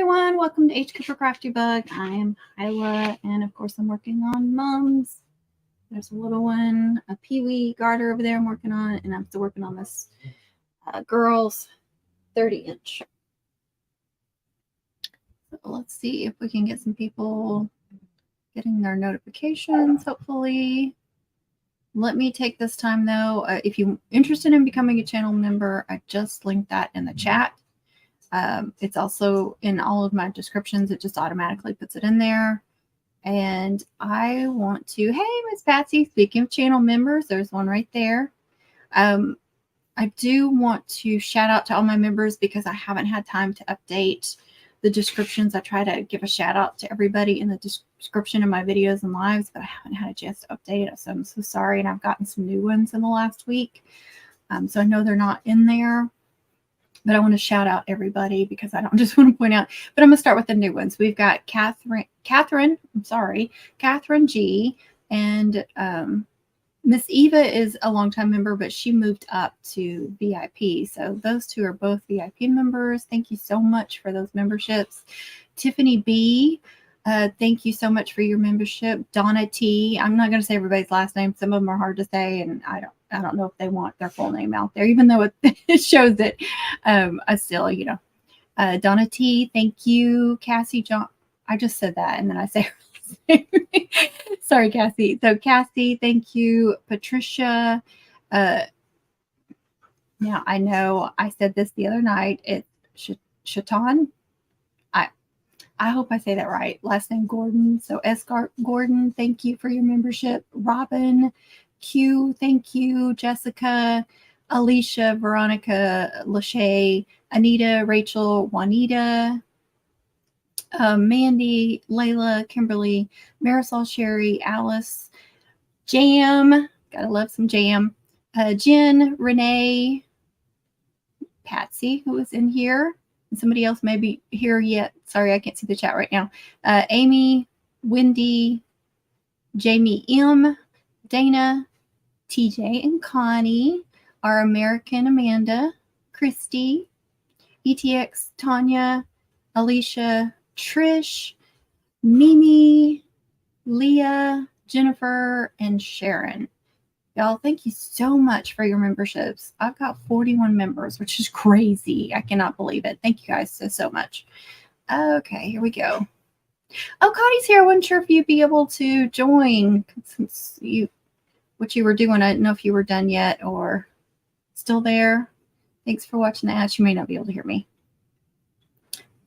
everyone. Welcome to HQ for Crafty Bug. I am Layla, and of course I'm working on Mums. There's a little one, a Peewee Garter over there I'm working on, and I'm still working on this girl's 30-inch. So let's see if we can get some people getting their notifications, hopefully. Let me take this time, though. If you're interested in becoming a channel member, I just linked that in the chat. It's also in all of my descriptions. It just automatically puts it in there. And I want to, hey, Miss Patsy, speaking of channel members, there's one right there. I do want to shout out to all my members because I haven't had time to update the descriptions. I try to give a shout out to everybody in the description of my videos and lives, but I haven't had a chance to update it. So I'm so sorry. And I've gotten some new ones in the last week. So I know they're not in there. But I want to shout out everybody because I don't just want to point out. But I'm going to start with the new ones. We've got Katherine G, and Miss Eva is a longtime member, but she moved up to VIP. So those two are both VIP members. Thank you so much for those memberships. Tiffany B, thank you so much for your membership. Donna T, I'm not going to say everybody's last name. Some of them are hard to say, and I don't know if they want their full name out there, even though it shows that I still, you know. Donna T, thank you. Cassie, John, I just said that, and then I say her last name. Sorry, Cassie. So Cassie, thank you. Patricia, now I know I said this the other night. It's Shatawn. I hope I say that right. Last name Gordan. So Gordan, thank you for your membership. Robyn Q, thank you. Jessica, Alicia, Veronica, LeShea, Anita, Raechel, Juanita, Mandy, Layla, Kimberly, Marisol, Sherry, Alice, Jam, gotta love some Jam, Jen, Renee, Patsy, who is in here, and somebody else may be here yet. Sorry, I can't see the chat right now. Amy, Wendy, Jamie M, Dana, TJ and Connie, our American Amanda, KRISTI, ETX, Tonia, Alicia, Trish, Mimi, Leah, Jennifer, and Sharon. Y'all, thank you so much for your memberships. I've got 41 members, which is crazy. I cannot believe it. Thank you guys so much. Okay, here we go. Oh, Connie's here. I wasn't sure if you'd be able to join since what you were doing. I didn't know if you were done yet or still there. Thanks for watching the ads. You may not be able to hear me.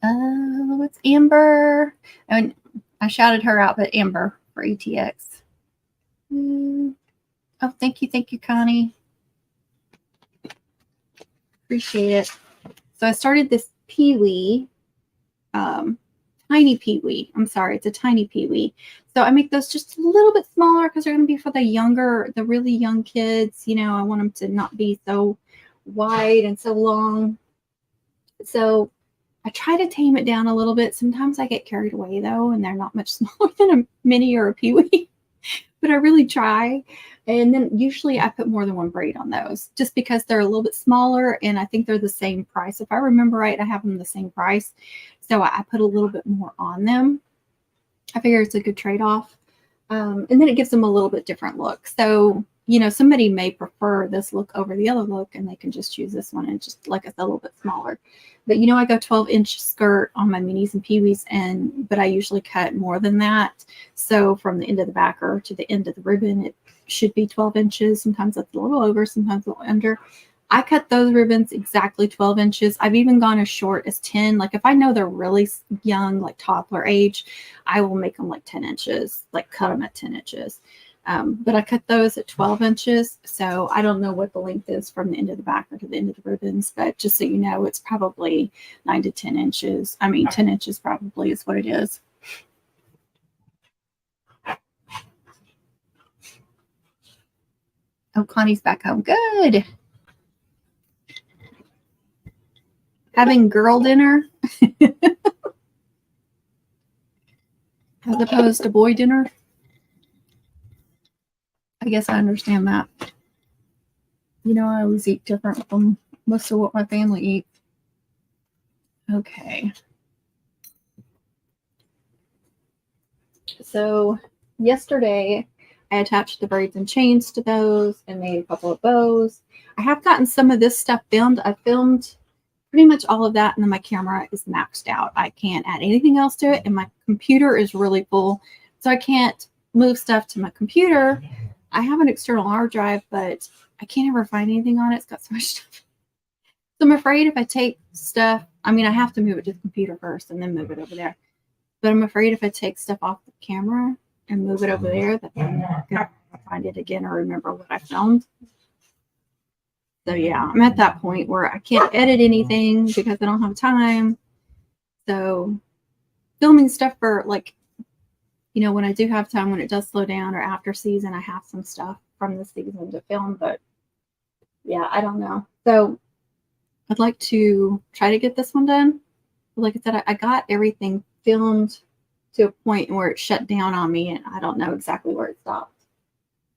What's Amber? And I shouted her out, but Amber for ETX. Oh, thank you, Connie. Appreciate it. So I started this Peewee, tiny Peewee. I'm sorry, it's a tiny Peewee. So I make those just a little bit smaller because they're going to be for the really young kids. You know, I want them to not be so wide and so long. So I try to tame it down a little bit. Sometimes I get carried away, though, and they're not much smaller than a mini or a Peewee. But I really try. And then usually I put more than one braid on those just because they're a little bit smaller, and I think they're the same price. If I remember right, I have them the same price. So I put a little bit more on them. I figure it's a good trade-off. And then it gives them a little bit different look. So, you know, somebody may prefer this look over the other look, and they can just choose this one and just, like I said, a little bit smaller. But, you know, I go 12-inch skirt on my minis and peewees, but I usually cut more than that. So from the end of the backer to the end of the ribbon, it should be 12 inches. Sometimes it's a little over, sometimes a little under. I cut those ribbons exactly 12 inches. I've even gone as short as 10. Like if I know they're really young, like toddler age, I will make them like 10 inches, like cut them at 10 inches. But I cut those at 12 inches. So I don't know what the length is from the end of the backer to the end of the ribbons, but just so you know, it's probably 9 to 10 inches. I mean, 10 inches probably is what it is. Oh, Connie's back home. Good. Having girl dinner as opposed to boy dinner. I guess I understand that. You know, I always eat different from most of what my family eats. Okay. So yesterday I attached the braids and chains to those and made a couple of bows. I have gotten some of this stuff filmed. I filmed pretty much all of that, and then my camera is maxed out. I can't add anything else to it, and my computer is really full, so I can't move stuff to my computer. I have an external hard drive, but I can't ever find anything on it. It's got so much stuff. So I'm afraid if I take stuff, I mean, I have to move it to the computer first and then move it over there. But I'm afraid if I take stuff off the camera and move it over there, that I'm not going to find it again or remember what I filmed. So yeah, I'm at that point where I can't edit anything because I don't have time. So filming stuff for, like, you know, when I do have time, when it does slow down or after season, I have some stuff from the season to film. But yeah, I don't know. So I'd like to try to get this one done. But like I said, I got everything filmed to a point where it shut down on me, and I don't know exactly where it stopped.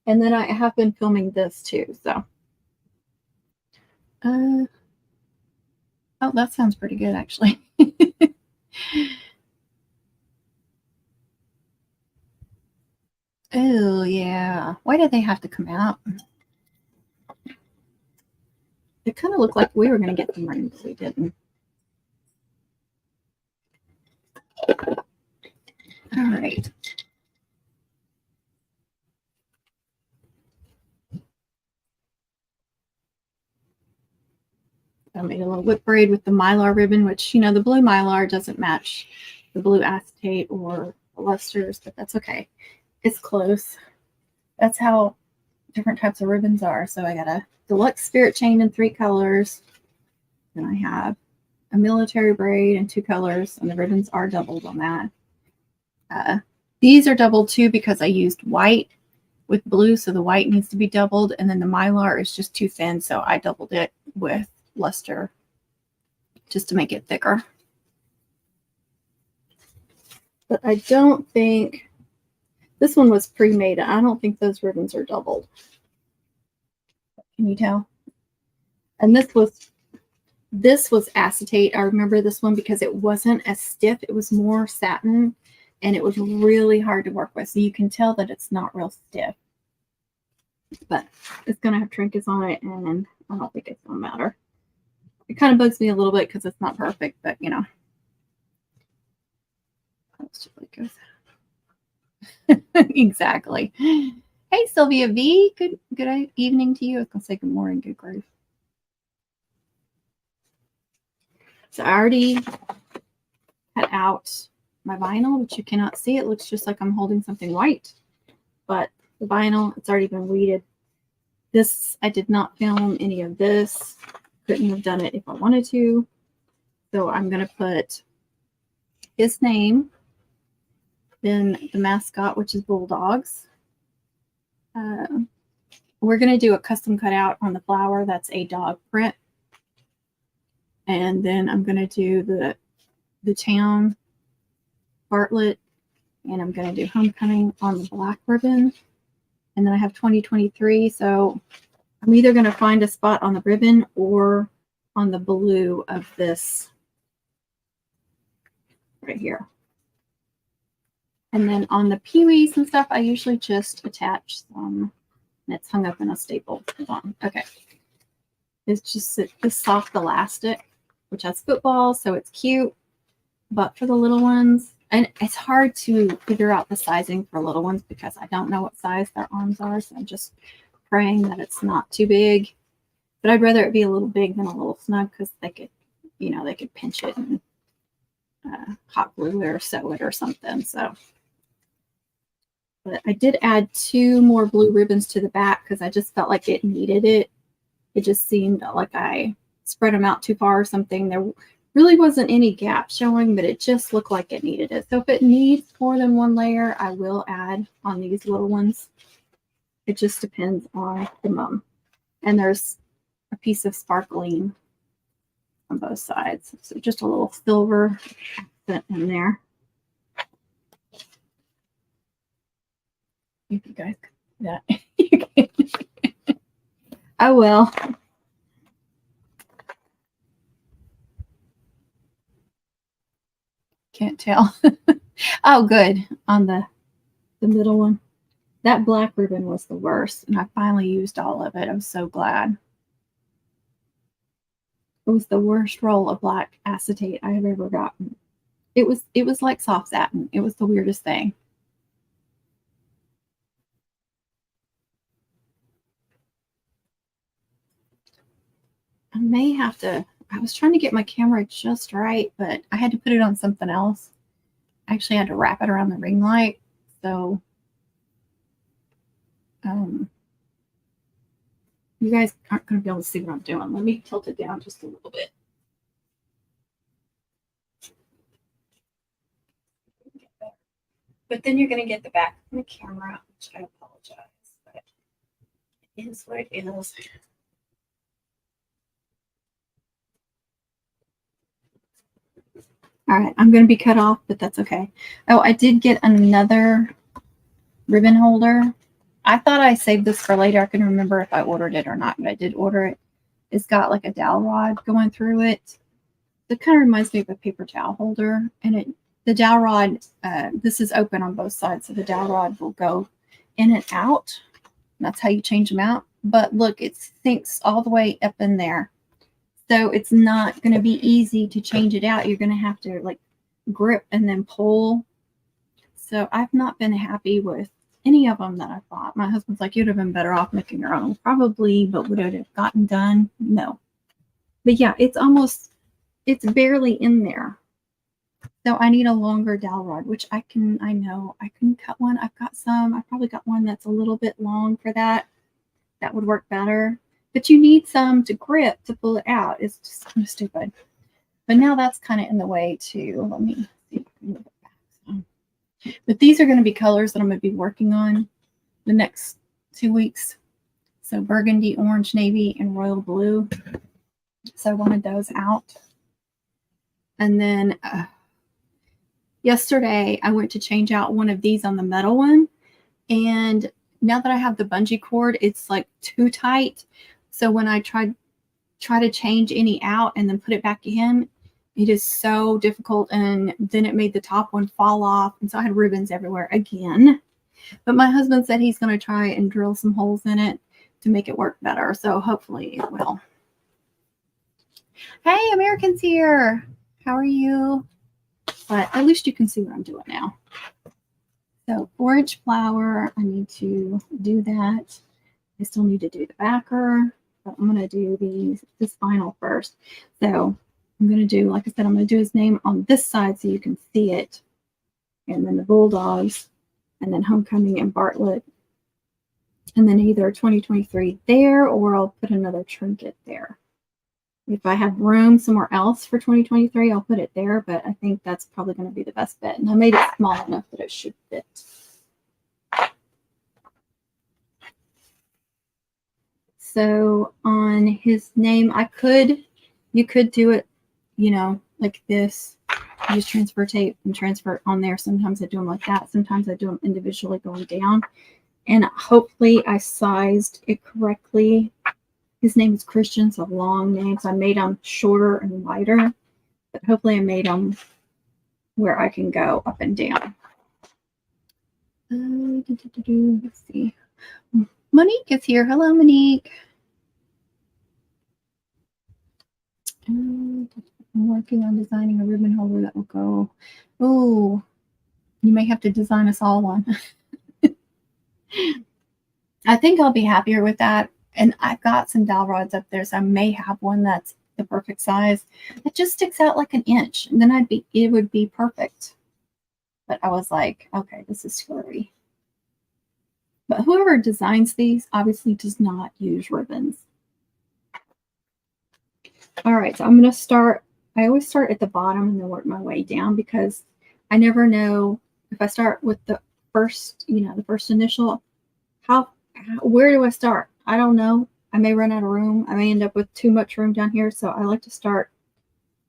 And then I have been filming this too. So oh, that sounds pretty good, actually. Oh, yeah. Why did they have to come out? It kind of looked like we were going to get them rain, but we didn't. All right. I made a little whip braid with the mylar ribbon, which, you know, the blue mylar doesn't match the blue acetate or the lusters, but that's okay. It's close. That's how different types of ribbons are. So I got a deluxe spirit chain in 3 colors. Then I have a military braid in 2 colors, and the ribbons are doubled on that. These are doubled too because I used white with blue, so the white needs to be doubled, and then the mylar is just too thin, so I doubled it with luster just to make it thicker. But I don't think this one was pre-made. I don't think those ribbons are doubled. Can you tell? And this was acetate. I remember this one because it wasn't as stiff. It was more satin, and it was really hard to work with. So you can tell that it's not real stiff. But it's going to have trinkets on it, and I don't think it's going to matter. It kind of bugs me a little bit because it's not perfect, but you know. Exactly. Hey, Sylvia V. Good evening to you. I was going to say good morning, good grief. So I already cut out my vinyl, which you cannot see. It looks just like I'm holding something white, but the vinyl, it's already been weeded. This, I did not film any of this. Couldn't have done it if I wanted to. So I'm going to put his name, then the mascot, which is Bulldogs. We're going to do a custom cutout on the flower. That's a dog print. And then I'm going to do the town Bartlett, and I'm going to do homecoming on the black ribbon. And then I have 2023. So I'm either going to find a spot on the ribbon or on the blue of this right here. And then on the peewees and stuff, I usually just attach some, and it's hung up in a staple. Hold on. Okay. It's just this soft elastic, which has footballs, so it's cute. But for the little ones, and it's hard to figure out the sizing for little ones because I don't know what size their arms are. So I'm just praying that it's not too big. But I'd rather it be a little big than a little snug because they could, you know, they could pinch it and hot glue it or sew it or something. So, but I did add 2 more blue ribbons to the back because I just felt like it needed it. It just seemed like I spread them out too far or something. There really wasn't any gap showing, but it just looked like it needed it. So if it needs more than 1 layer, I will add on these little ones. It just depends on the mum. And there's a piece of sparkling on both sides. So just a little silver accent in there. If you guys can see that. I will. Can't tell. Oh, good. On the the middle one. That black ribbon was the worst, and I finally used all of it. I'm so glad. It was the worst roll of black acetate I have ever gotten. It was like soft satin. It was the weirdest thing. I may have to, I was trying to get my camera just right, but I had to put it on something else. I actually had to wrap it around the ring light. So you guys aren't going to be able to see what I'm doing. Let me tilt it down just a little bit. But then you're going to get the back of the camera, which I apologize, but it is what it is. All right, I'm going to be cut off, but that's okay. Oh, I did get another ribbon holder. I thought I saved this for later. I couldn't remember if I ordered it or not, but I did order it. It's got like a dowel rod going through it. It kind of reminds me of a paper towel holder, and the dowel rod, this is open on both sides, so the dowel rod will go in and out. That's how you change them out. But look, it sinks all the way up in there. So it's not going to be easy to change it out. You're going to have to like grip and then pull. So I've not been happy with any of them that I bought. My husband's like, you'd have been better off making your own. Probably, but would it have gotten done? No. But yeah, it's barely in there. So I need a longer dowel rod, which I know I can cut one. I've got some. I probably got one that's a little bit long for that. That would work better. But you need some to grip to pull it out. It's just kind of stupid. But now that's kind of in the way too. Let me see if I can move it back. So. But these are going to be colors that I'm going to be working on the next 2 weeks. So burgundy, orange, navy, and royal blue. So I wanted those out. And then yesterday I went to change out one of these on the metal one. And now that I have the bungee cord, it's like too tight. So when I try to change any out and then put it back in, it is so difficult. And then it made the top one fall off. And so I had ribbons everywhere again. But my husband said he's going to try and drill some holes in it to make it work better. So hopefully it will. Hey, American's here. How are you? But at least you can see what I'm doing now. So 4-inch flower, I need to do that. I still need to do the backer, but I'm going to do this vinyl first. So I'm going to do, like I said, I'm going to do his name on this side so you can see it. And then the Bulldogs, and then Homecoming and Bartlett. And then either 2023 there, or I'll put another trinket there. If I have room somewhere else for 2023, I'll put it there, but I think that's probably going to be the best bet. And I made it small enough that it should fit. So on his name, you could do it, like this. Use transfer tape and transfer it on there. Sometimes I do them like that. Sometimes I do them individually going down. And hopefully I sized it correctly. His name is Christian, so long names. I made them shorter and wider, but hopefully I made them where I can go up and down. Let's see. Monique is here. Hello, Monique. I'm working on designing a ribbon holder that will go. Oh, you may have to design us all one. I think I'll be happier with that. And I've got some dowel rods up there, so I may have one that's the perfect size. It just sticks out like an inch, and then it would be perfect. But I was like, okay, this is screwy. But whoever designs these obviously does not use ribbons. All right, so I'm going to start. I always start at the bottom and then work my way down because I never know if I start with the first, the first initial, where do I start? I don't know. I may run out of room. I may end up with too much room down here. So I like to start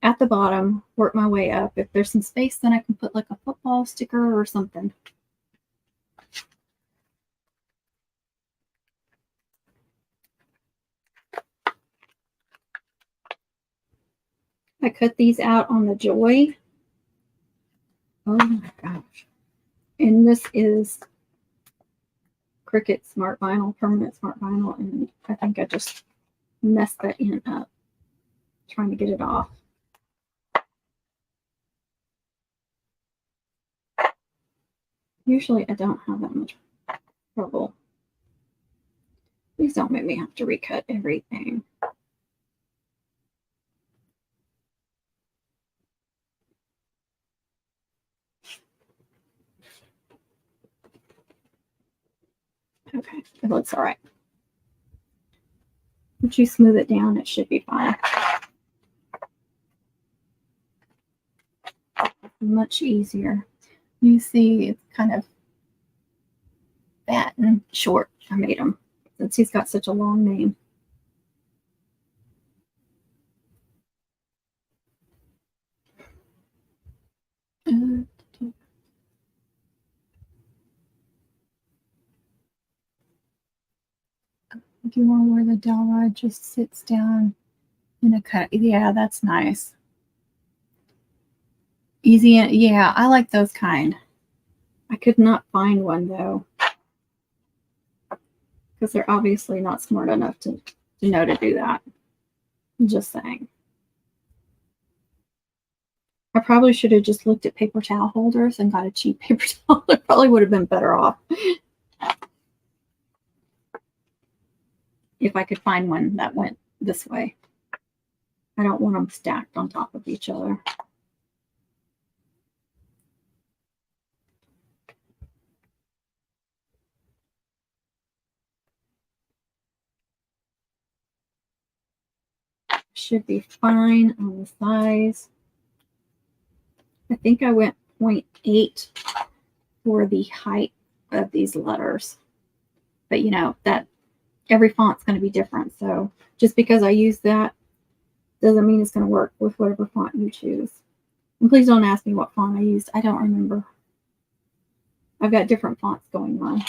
at the bottom, work my way up. If there's some space, then I can put like a football sticker or something. I cut these out on the Joy. Oh my gosh. And this is Cricut Smart Vinyl, permanent Smart Vinyl, and I think I just messed that end up trying to get it off. Usually I don't have that much trouble. Please don't make me have to recut everything. Okay, it looks all right. Once you smooth it down, it should be fine. Much easier. You see, it's kind of fat and short. I made him since he's got such a long name. If you want where the dowel rod just sits down in a cut. Yeah, that's nice. Easy. Yeah, I like those kind. I could not find one though, because they're obviously not smart enough to know to do that. I'm just saying. I probably should have just looked at paper towel holders and got a cheap paper towel. I probably would have been better off if I could find one that went this way. I don't want them stacked on top of each other. Should be fine on the size. I think I went 0.8 for the height of these letters. But you know, that every font's going to be different. So just because I use that doesn't mean it's going to work with whatever font you choose. And please don't ask me what font I used. I don't remember. I've got different fonts going on.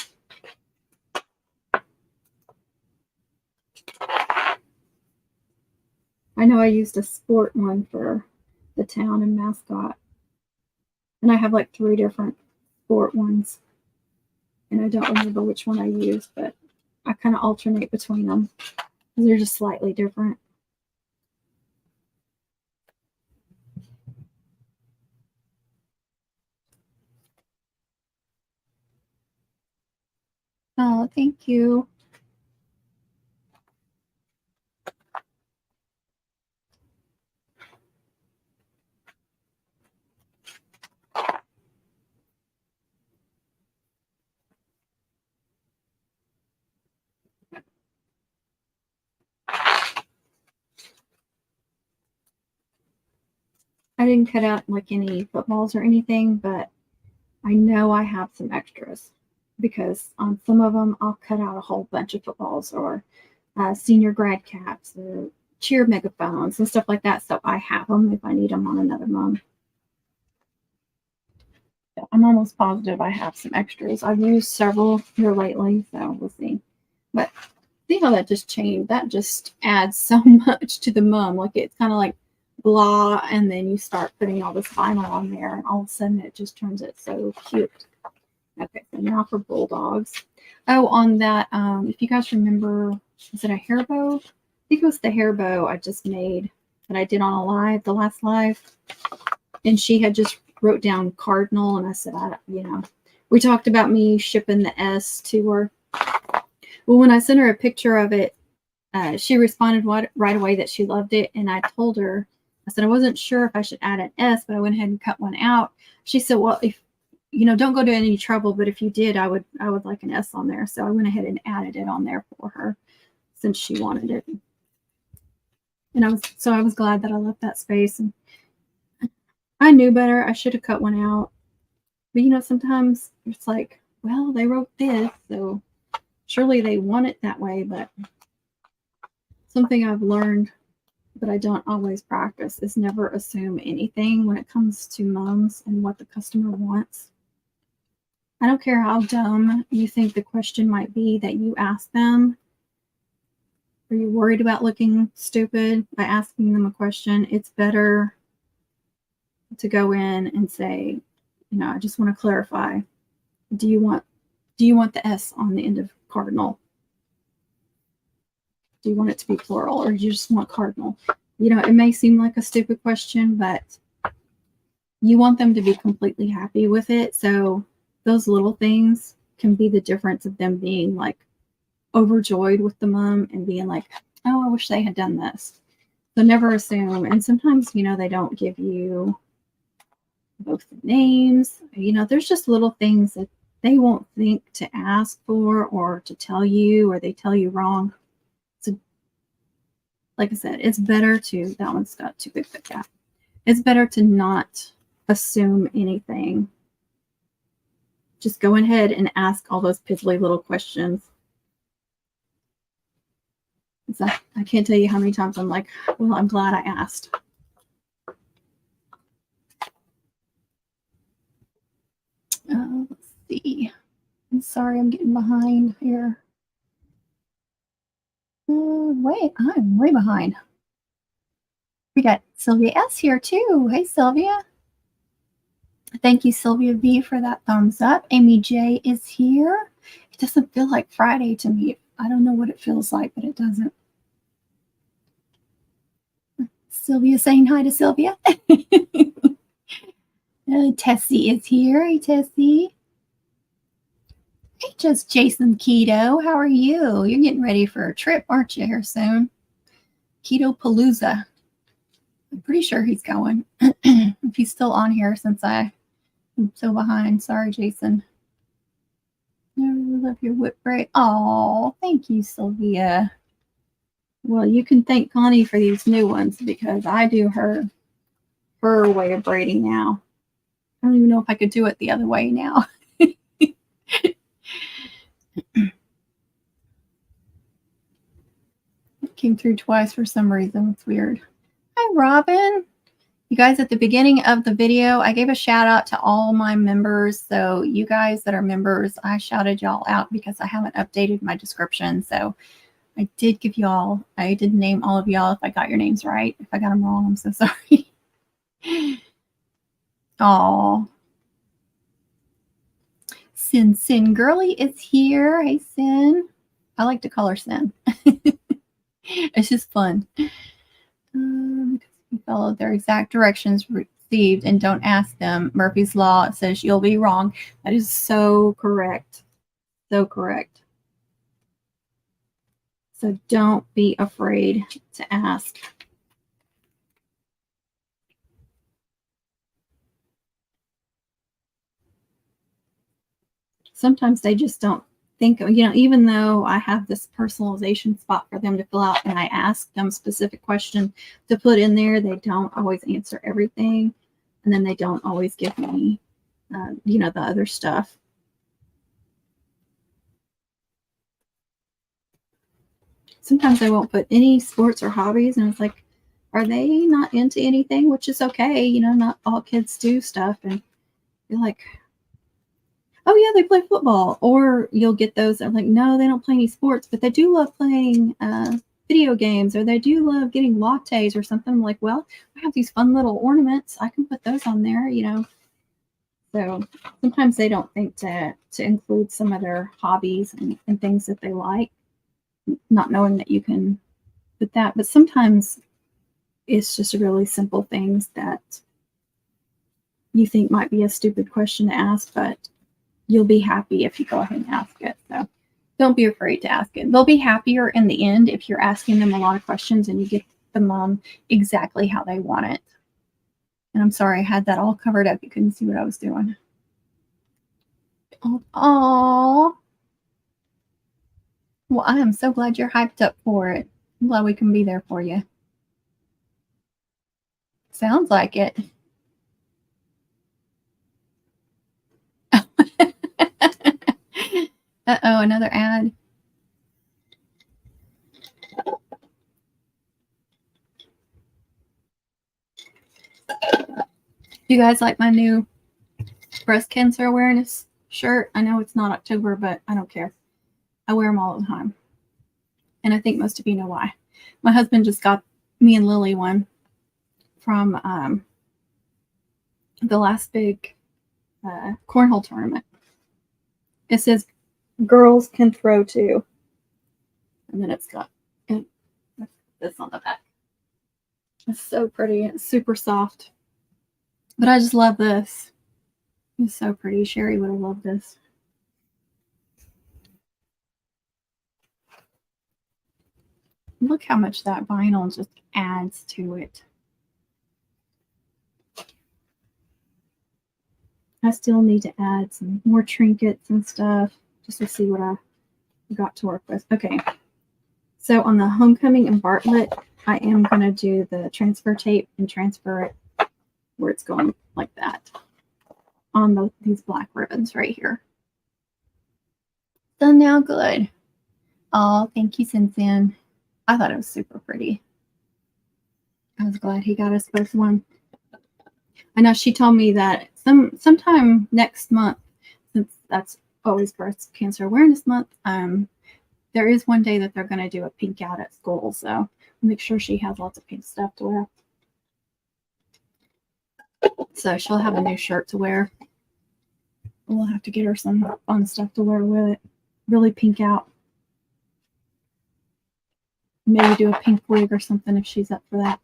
I know I used a sport one for the town and mascot. And I have like 3 different sport ones. And I don't remember which one I used, but I kind of alternate between them. They're just slightly different. Oh, thank you. I didn't cut out like any footballs or anything, but I know I have some extras because on some of them I'll cut out a whole bunch of footballs or senior grad caps or cheer megaphones and stuff like that. So I have them if I need them on another mum. I'm almost positive I have some extras. I've used several here lately, so we'll see. But see how that just changed? That just adds so much to the mum. Like it's kind of like blah, and then you start putting all this vinyl on there, and all of a sudden it just turns it so cute. Okay, so now for bulldogs. Oh, on that, if you guys remember, is it a hair bow? I think it was the hair bow I just made that I did on a live, the last live. And she had just wrote down cardinal, and I said, we talked about me shipping the S to her. Well, when I sent her a picture of it, she responded right away that she loved it. And I told her, I said, I wasn't sure if I should add an S, but I went ahead and cut one out. She said, well, if, don't go to any trouble, but if you did, I would like an S on there. So I went ahead and added it on there for her since she wanted it. And I was glad that I left that space. And I knew better. I should have cut one out. But sometimes it's like, well, they wrote this, so surely they want it that way. But something I've learned that I don't always practice is never assume anything when it comes to mums and what the customer wants. I don't care how dumb you think the question might be that you ask them. Are you worried about looking stupid by asking them a question? It's better to go in and say, I just want to clarify. Do you want Do you want the S on the end of cardinal? Do you want it to be plural, or do you just want cardinal? You know, it may seem like a stupid question, but you want them to be completely happy with it. So those little things can be the difference of them being like overjoyed with the mum and being like, oh, I wish they had done this. So never assume. And sometimes, you know, they don't give you both the names. You know, there's just little things that they won't think to ask for or to tell you, or they tell you wrong. So like I said, it's better to, that one's got too big for that. It's better to not assume anything. Just go ahead and ask all those piddly little questions. I can't tell you how many times I'm like, well, I'm glad I asked. Let's see. I'm sorry, I'm getting behind here. Wait, I'm way behind. We got Sylvia S here too. Hey, Sylvia. Thank you, Sylvia V, for that thumbs up. Amy J is here. It doesn't feel like Friday to me. I don't know what it feels like, but it doesn't. Sylvia saying hi to Sylvia. Tessie is here. Hey, Tessie. Hey, just Jason Keto. How are you? You're getting ready for a trip, aren't you, here soon? Keto Palooza. I'm pretty sure he's going. If he's still on here, since I'm so behind. Sorry, Jason. I really love your whip braid. Oh, thank you, Sylvia. Well, you can thank Connie for these new ones, because I do her way of braiding now. I don't even know if I could do it the other way now. It came through twice for some reason. It's weird. Hi, Robyn. You guys, at the beginning of the video, I gave a shout out to all my members. So you guys that are members, I shouted y'all out because I haven't updated my description. So I did give y'all, I did name all of y'all if I got your names right. If I got them wrong, I'm so sorry. Oh, Sin Girly is here. Hey, Sin. I like to call her Sin. It's just fun. Because you follow their exact directions received and don't ask them. Murphy's Law says you'll be wrong. That is so correct. So correct. So don't be afraid to ask. Sometimes they just don't think, you know, even though I have this personalization spot for them to fill out and I ask them specific question to put in there, they don't always answer everything. And then they don't always give me, you know, the other stuff. Sometimes I won't put any sports or hobbies, and it's like, are they not into anything? Which is okay. You know, not all kids do stuff. And you're like, oh yeah, they play football. Or you'll get those that are like, no, they don't play any sports, but they do love playing video games, or they do love getting lattes or something. I'm like, well, I have these fun little ornaments. I can put those on there, you know. So sometimes they don't think to include some of their hobbies and things that they like, not knowing that you can put that. But sometimes it's just really simple things that you think might be a stupid question to ask, but you'll be happy if you go ahead and ask it. So don't be afraid to ask it. They'll be happier in the end if you're asking them a lot of questions and you get the mom exactly how they want it. And I'm sorry, I had that all covered up. You couldn't see what I was doing. Oh, well, I am so glad you're hyped up for it. I'm glad we can be there for you. Sounds like it. Uh-oh, another ad. You guys like my new breast cancer awareness shirt? I know it's not October, but I don't care. I wear them all the time. And I think most of you know why. My husband just got me and Lily one from the last big cornhole tournament. It says girls can throw to. And then it's got this on the back. It's so pretty. It's super soft. But I just love this. It's so pretty. Sherry would have loved this. Look how much that vinyl just adds to it. I still need to add some more trinkets and stuff just to see what I got to work with. Okay. So on the Homecoming and Bartlett, I am going to do the transfer tape and transfer it where it's going like that on these black ribbons right here. Done now, good. Oh, thank you, Sin. I thought it was super pretty. I was glad he got us both one. I know she told me that sometime next month, since that's always Breast Cancer Awareness Month, there is one day that they're going to do a pink out at school, so make sure she has lots of pink stuff to wear. So she'll have a new shirt to wear. We'll have to get her some fun stuff to wear with it. Really pink out. Maybe do a pink wig or something if she's up for that.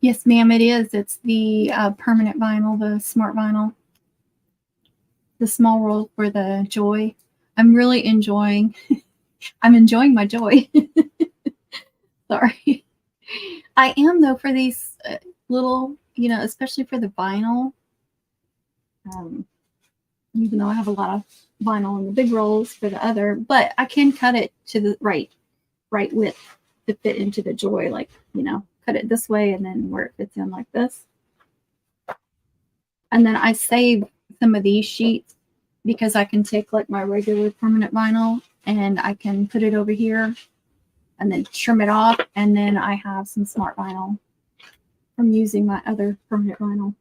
Yes, ma'am, it is. It's the permanent vinyl, the smart vinyl. The small roll for the joy. I'm really enjoying. I'm enjoying my joy. Sorry. I am, though, for these little, especially for the vinyl. Even though I have a lot of vinyl in the big rolls for the other, but I can cut it to the right width to fit into the joy, like, cut it this way and then where it fits in like this. And then I save some of these sheets because I can take like my regular permanent vinyl and I can put it over here and then trim it off. And then I have some smart vinyl from using my other permanent vinyl.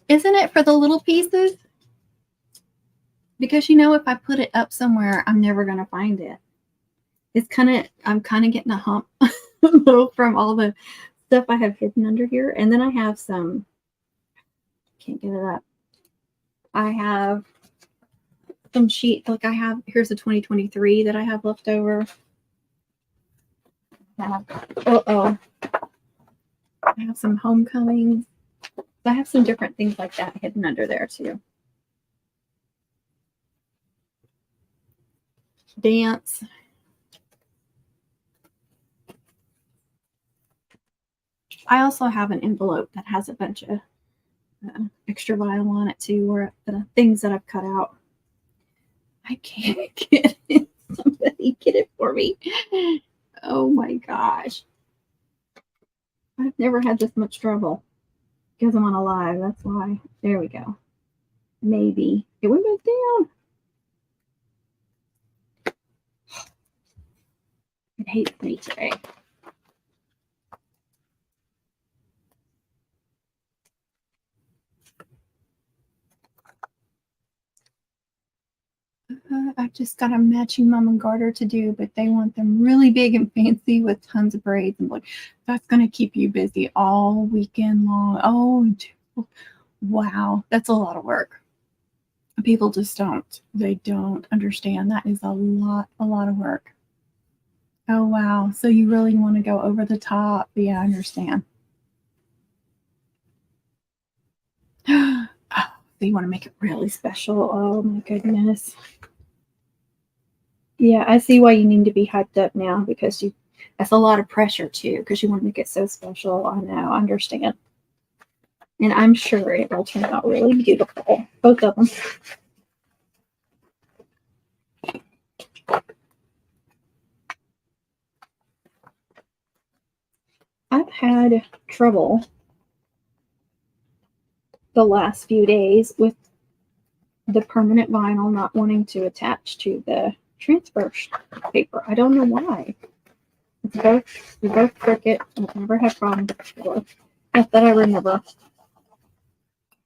Isn't it for the little pieces? Because, if I put it up somewhere, I'm never going to find it. I'm kind of getting a hump from all the stuff I have hidden under here. And then I have some, can't get it up. I have some sheet, like here's a 2023 that I have left over. I have some Homecomings. I have some different things like that hidden under there too. Dance. I also have an envelope that has a bunch of extra vinyl on it too, or the things that I've cut out. I can't get it. Somebody get it for me. Oh my gosh. I've never had this much trouble. Because I'm on a live, that's why. There we go. Maybe. It went back down. It hates me today. I've just got a matching mom and garter to do, but they want them really big and fancy with tons of braids and like that's going to keep you busy all weekend long. Oh, wow, that's a lot of work. People just they don't understand. That is a lot of work. Oh, wow. So you really want to go over the top. Yeah, I understand. Oh, so you want to make it really special. Oh my goodness. Yeah, I see why you need to be hyped up now because that's a lot of pressure too because you want to make it so special. I know, I understand. And I'm sure it will turn out really beautiful. Both of them. I've had trouble the last few days with the permanent vinyl not wanting to attach to the transfer paper. I don't know why. They're both cricket. I've never had problems before. Not that I remember.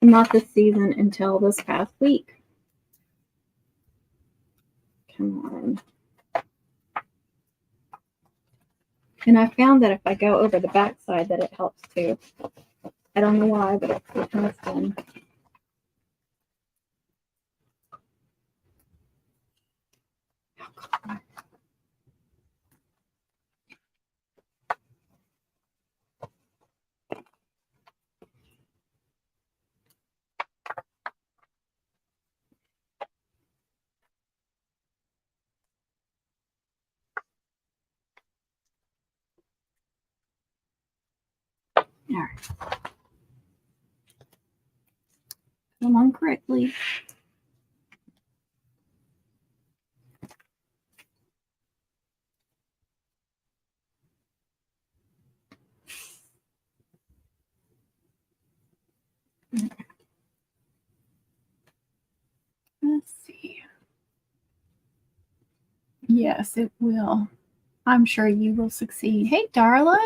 Not this season until this past week. Come on. And I found that if I go over the back side that it helps too. I don't know why, but it has been. All right. Come on correctly. Let's see. Yes, it will. I'm sure you will succeed. Hey, Darla.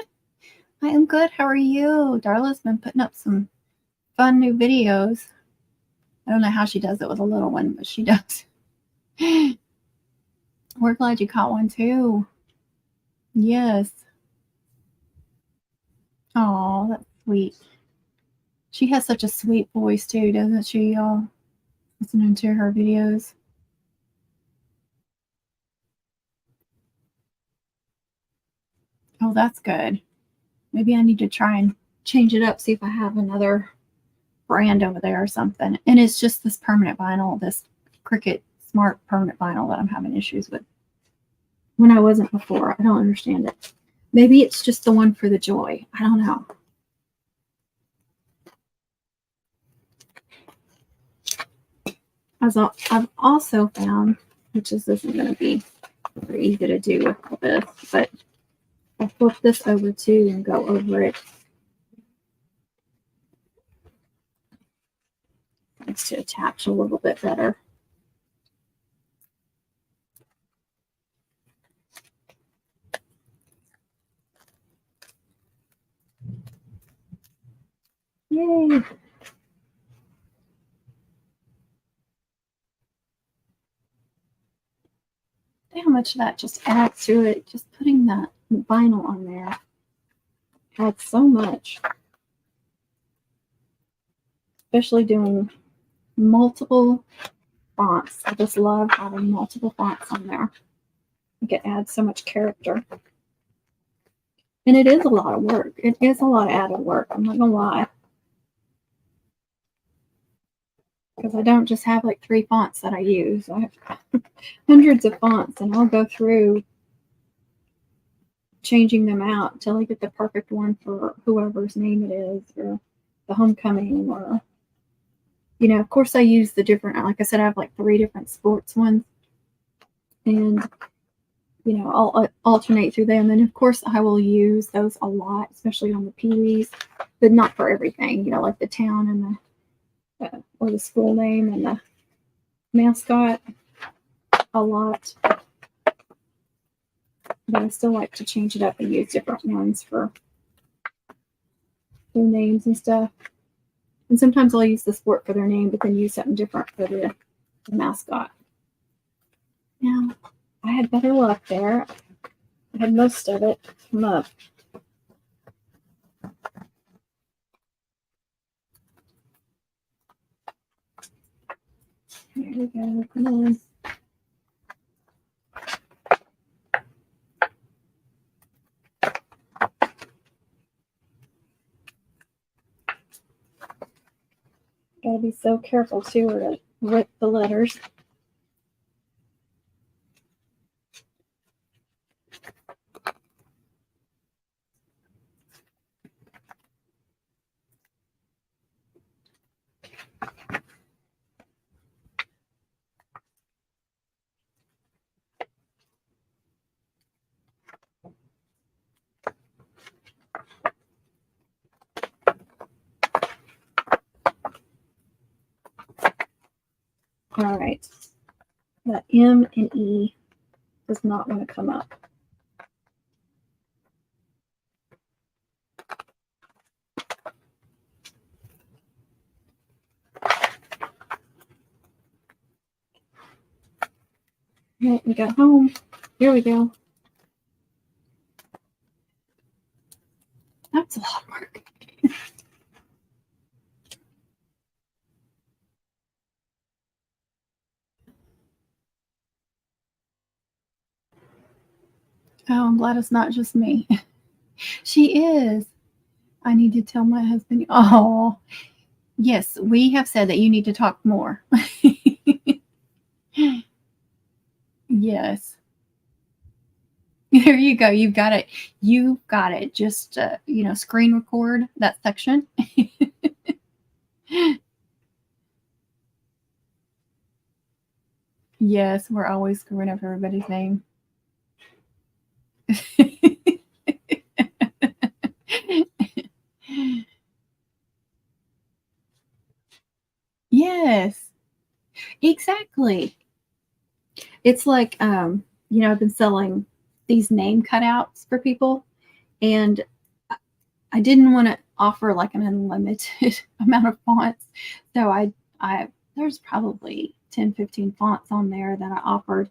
I am good. How are you? Darla's been putting up some fun new videos. I don't know how she does it with a little one, but she does. We're glad you caught one too. Yes. Oh, that's sweet. She has such a sweet voice too, doesn't she, y'all? Listening to her videos. Oh, that's good. Maybe I need to try and change it up, see if I have another brand over there or something. And it's just this permanent vinyl, this Cricut Smart permanent vinyl that I'm having issues with. When I wasn't before. I don't understand it. Maybe it's just the one for the joy. I don't know. As I've also found, which is this is going to be very easy to do with all this, but I'll flip this over too and go over it. It's to attach a little bit better. Yay! How much that just adds to it. Just putting that vinyl on there adds so much. Especially doing multiple fonts. I just love having multiple fonts on there. I think it adds so much character. And it is a lot of work. It is a lot of added work. I'm not going to lie. Because I don't just have like 3 fonts that I use. I have hundreds of fonts, and I'll go through changing them out until I get the perfect one for whoever's name it is, or the homecoming, or, you know, of course I use the different, like I said, I have like 3 different sports ones, and, you know, I'll alternate through them. And of course I will use those a lot, especially on the Peewees, but not for everything, you know, like the town and the or the school name and the mascot a lot. But I still like to change it up and use different ones for their names and stuff. And sometimes I'll use the sport for their name, but then use something different for the mascot. Now, I had better luck there. I had most of it come up. There we go. Come on. Gotta be so careful too, or to rip the letters. All right. That M and E does not want to come up. Right, we got home. Here we go. That's a lot of work. Oh, I'm glad it's not just me. She is. I need to tell my husband. Oh, yes, we have said that you need to talk more. Yes. There you go. You've got it. You've got it. Just, screen record that section. Yes, we're always screwing up everybody's name. Yes, exactly. It's like, I've been selling these name cutouts for people, and I didn't want to offer like an unlimited amount of fonts. So there's probably 10, 15 fonts on there that I offered.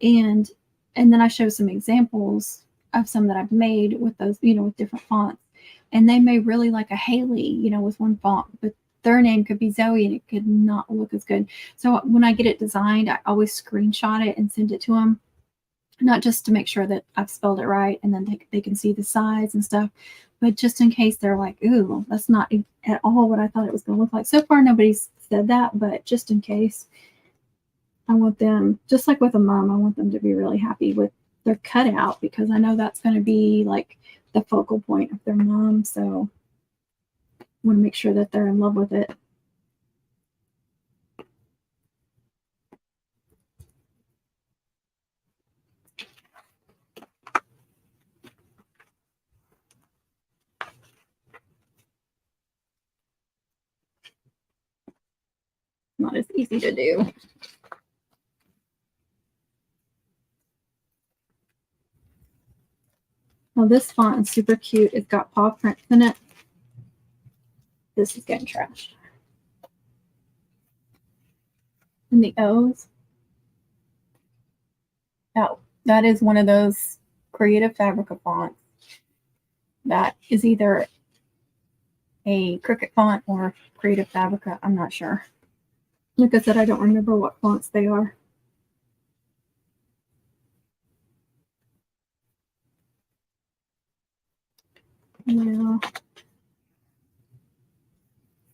And then I show some examples of some that I've made with those, with different fonts. And they may really like a Haley, with one font, but their name could be Zoe and it could not look as good. So when I get it designed, I always screenshot it and send it to them. Not just to make sure that I've spelled it right and then they can see the size and stuff, but just in case they're like, ooh, that's not at all what I thought it was going to look like. So far, nobody's said that, but just in case, I want them, just like with a mom, I want them to be really happy with their cutout because I know that's going to be like the focal point of their mom. So I want to make sure that they're in love with it. Not as easy to do. Now this font is super cute. It's got paw prints in it. This is getting trashed. And the O's. Oh, that is one of those Creative Fabrica fonts. That is either a Cricut font or Creative Fabrica. I'm not sure. Like I said, I don't remember what fonts they are. Yeah.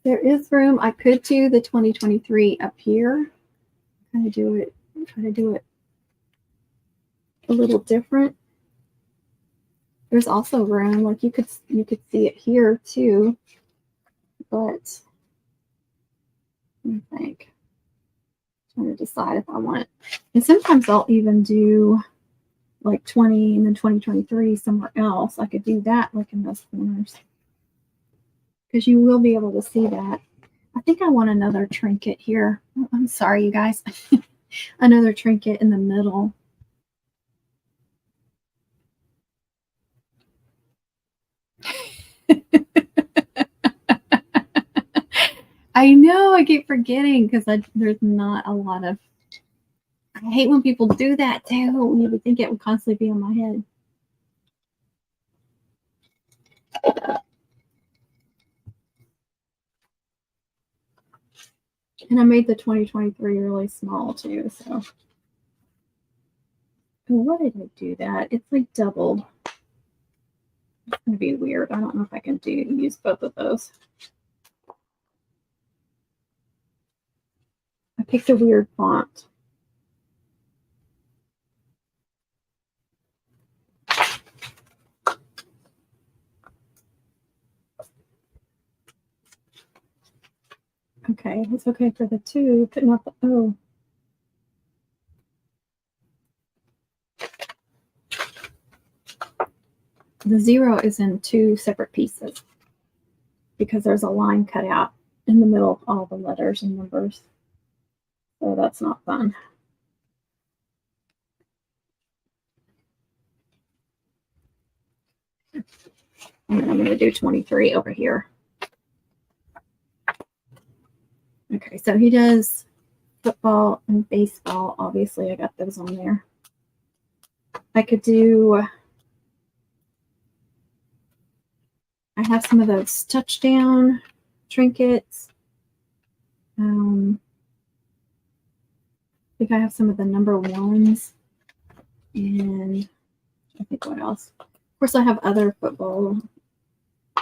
There is room. I could do the 2023 up here. Try to do it a little different. There's also room, like you could see it here too, but let me think. I'm trying to decide if I want it. And sometimes I'll even do like 20 and then 2023 somewhere else. I could do that like in those corners because you will be able to see that. I think I want another trinket here. Oh, I'm sorry, you guys. Another trinket in the middle. I know, I keep forgetting because there's not a lot of. I hate when people do that too. You would think it would constantly be on my head. And I made the 2023 really small too. So, what did I do that? It's like doubled. It's gonna be weird. I don't know if I can use both of those. I picked a weird font. Okay, it's okay for the 2, but not the O. The 0 is in 2 separate pieces because there's a line cut out in the middle of all the letters and numbers. So that's not fun. And then I'm going to do 23 over here. Okay, so he does football and baseball. Obviously, I got those on there. I could do... I have some of those touchdown trinkets. I think I have some of the number ones. And I think what else? Of course, I have other football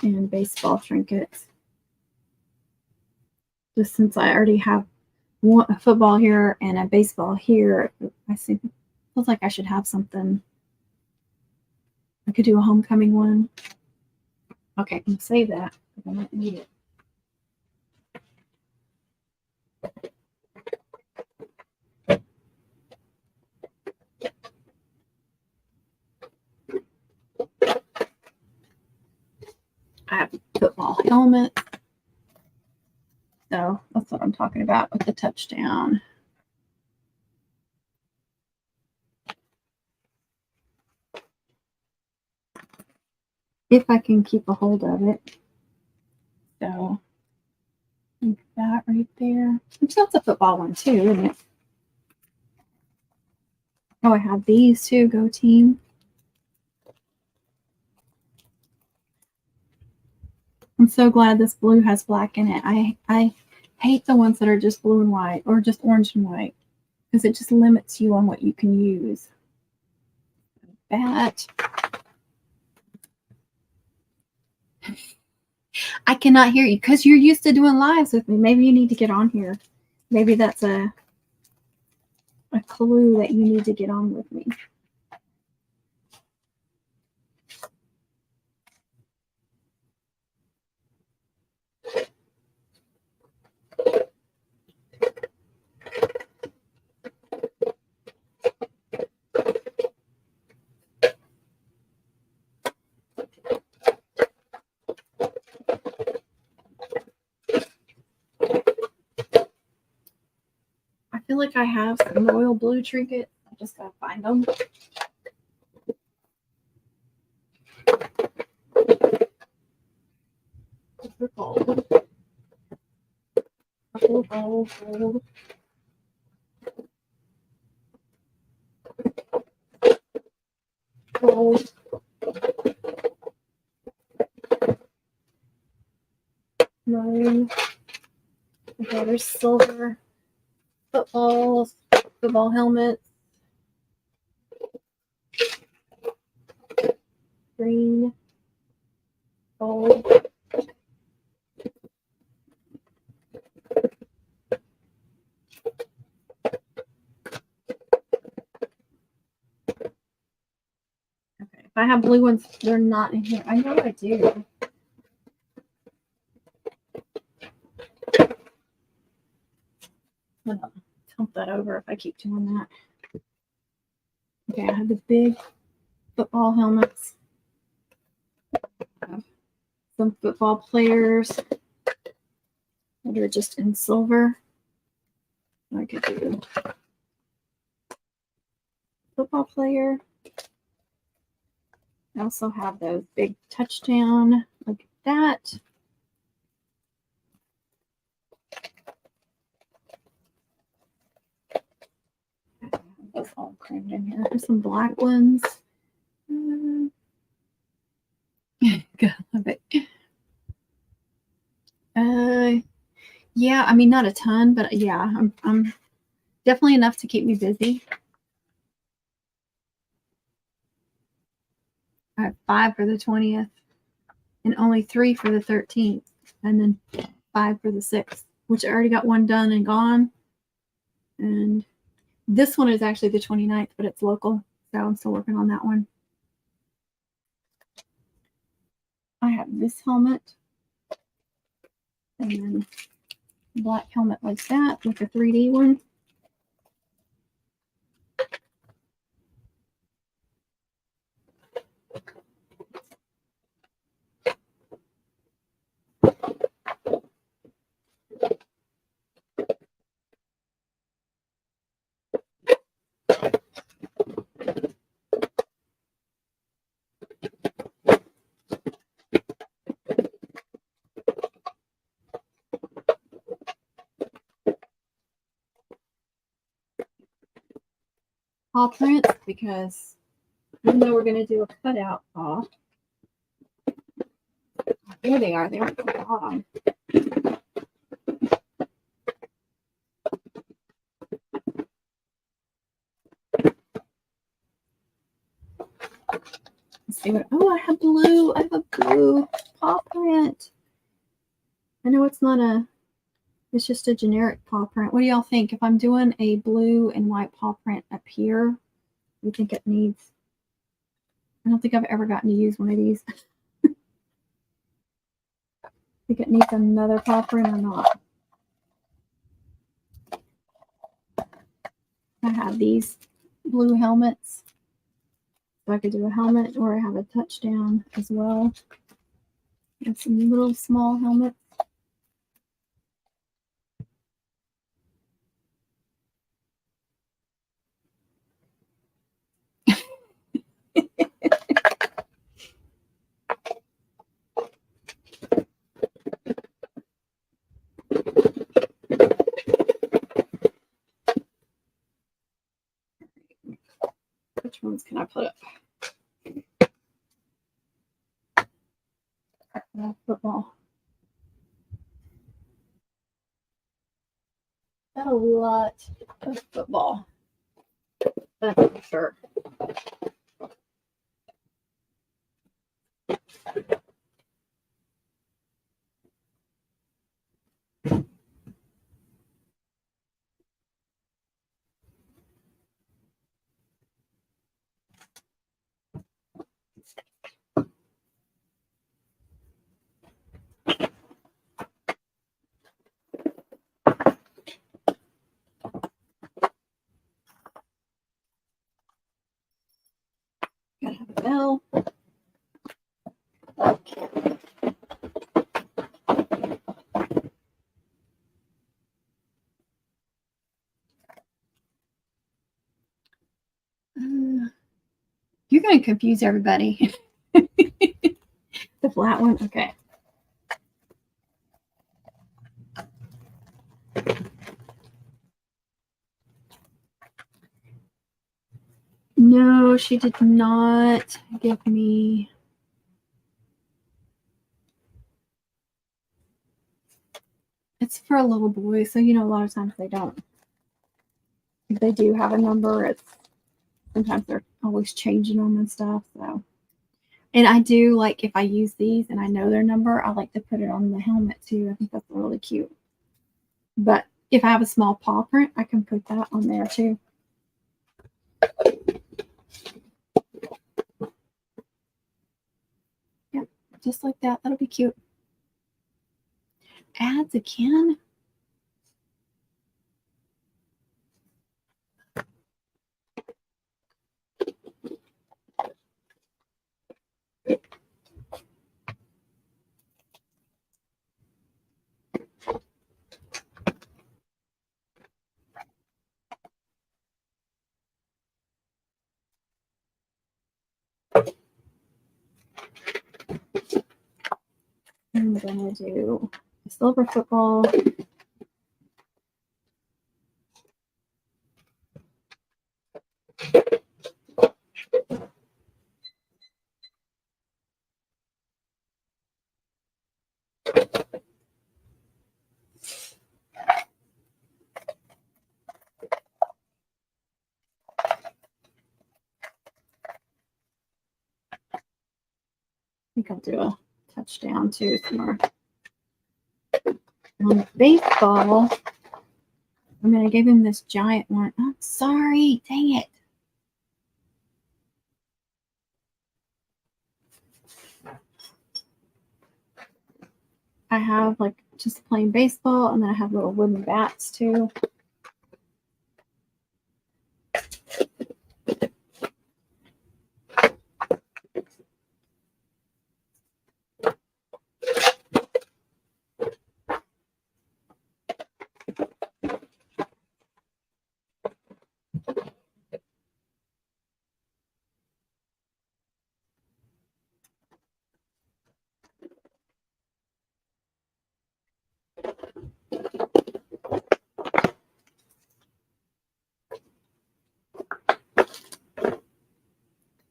and baseball trinkets. Just since I already have a football here and a baseball here, feels like I should have something. I could do a homecoming one. Okay, I'm going to save that because I might need it. I have a football helmet. So that's what I'm talking about with the touchdown. If I can keep a hold of it. So like that right there. Which that's a football one too, isn't it? Oh, I have these too. Go team. I'm so glad this blue has black in it. I hate the ones that are just blue and white or just orange and white because it just limits you on what you can use. That. I cannot hear you because you're used to doing lives with me. Maybe you need to get on here. Maybe that's a clue that you need to get on with me. I feel like I have some royal blue trinkets. I just gotta find them. Gold. Gold, gold, gold. Gold. Maroon. Okay, there's silver. Footballs. Football helmets. Green. Gold. Okay, if I have blue ones, they're not in here. I know I do. I'm gonna tilt that over if I keep doing that. Okay, I have the big football helmets. I have some football players that are just in silver. I could do football player. I also have those big touchdown like that. Those all crammed in here. There's some black ones. God, love it. Yeah, I mean not a ton, but yeah, I'm definitely enough to keep me busy. I have 5 for the 20th and only 3 for the 13th, and then 5 for the 6th, which I already got one done and gone. And this one is actually the 29th, but it's local, so I'm still working on that one. I have this helmet and then a black helmet like that with a 3D one. paw prints because even though we're going to do a cutout paw, here they are. They aren't at the bottom. Let's see what. Oh, I have blue. I have a blue paw print. I know it's not a. It's just a generic paw print. What do y'all think? If I'm doing a blue and white paw print up here, do you think it needs? I don't think I've ever gotten to use one of these. Think it needs another paw print or not? I have these blue helmets. So I could do a helmet or I have a touchdown as well. And some little small helmets. Which ones can I put up? Football. Got a lot of football. That's for sure. Gotta have a bell. You're going to confuse everybody. The flat one? Okay. No, she did not give me. It's for a little boy, so you know a lot of times they don't. If they do have a number, it's sometimes they're always changing them and stuff. So, and I do like if I use these and I know their number, I like to put it on the helmet too. I think that's really cute. But if I have a small paw print, I can put that on there too. Yep, just like that. That'll be cute. Ads again. I'm going to do a silver football. I think I'll do a touchdown too somewhere. On baseball, I'm going to give him this giant one. I'm sorry. Dang it. I have like just plain baseball, and then I have little wooden bats too.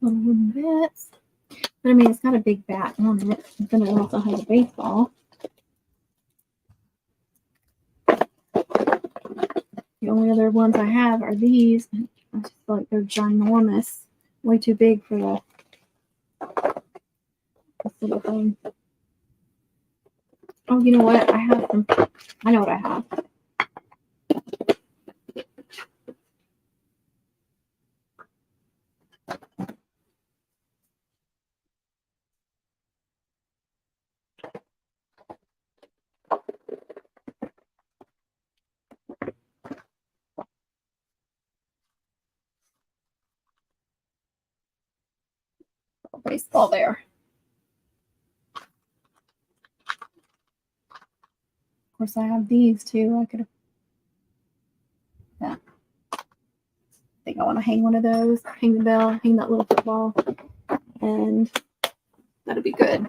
little wooden bits. But I mean, it's got a big bat on it. And then it also has a baseball. The only other ones I have are these. I just feel like they're ginormous. Way too big for this little thing. Oh, you know what? I have some. I know what I have. Baseball there. Of course, I have these too. I could have. Yeah. I think I want to hang one of those. Hang the bell. Hang that little football, and that'll be good.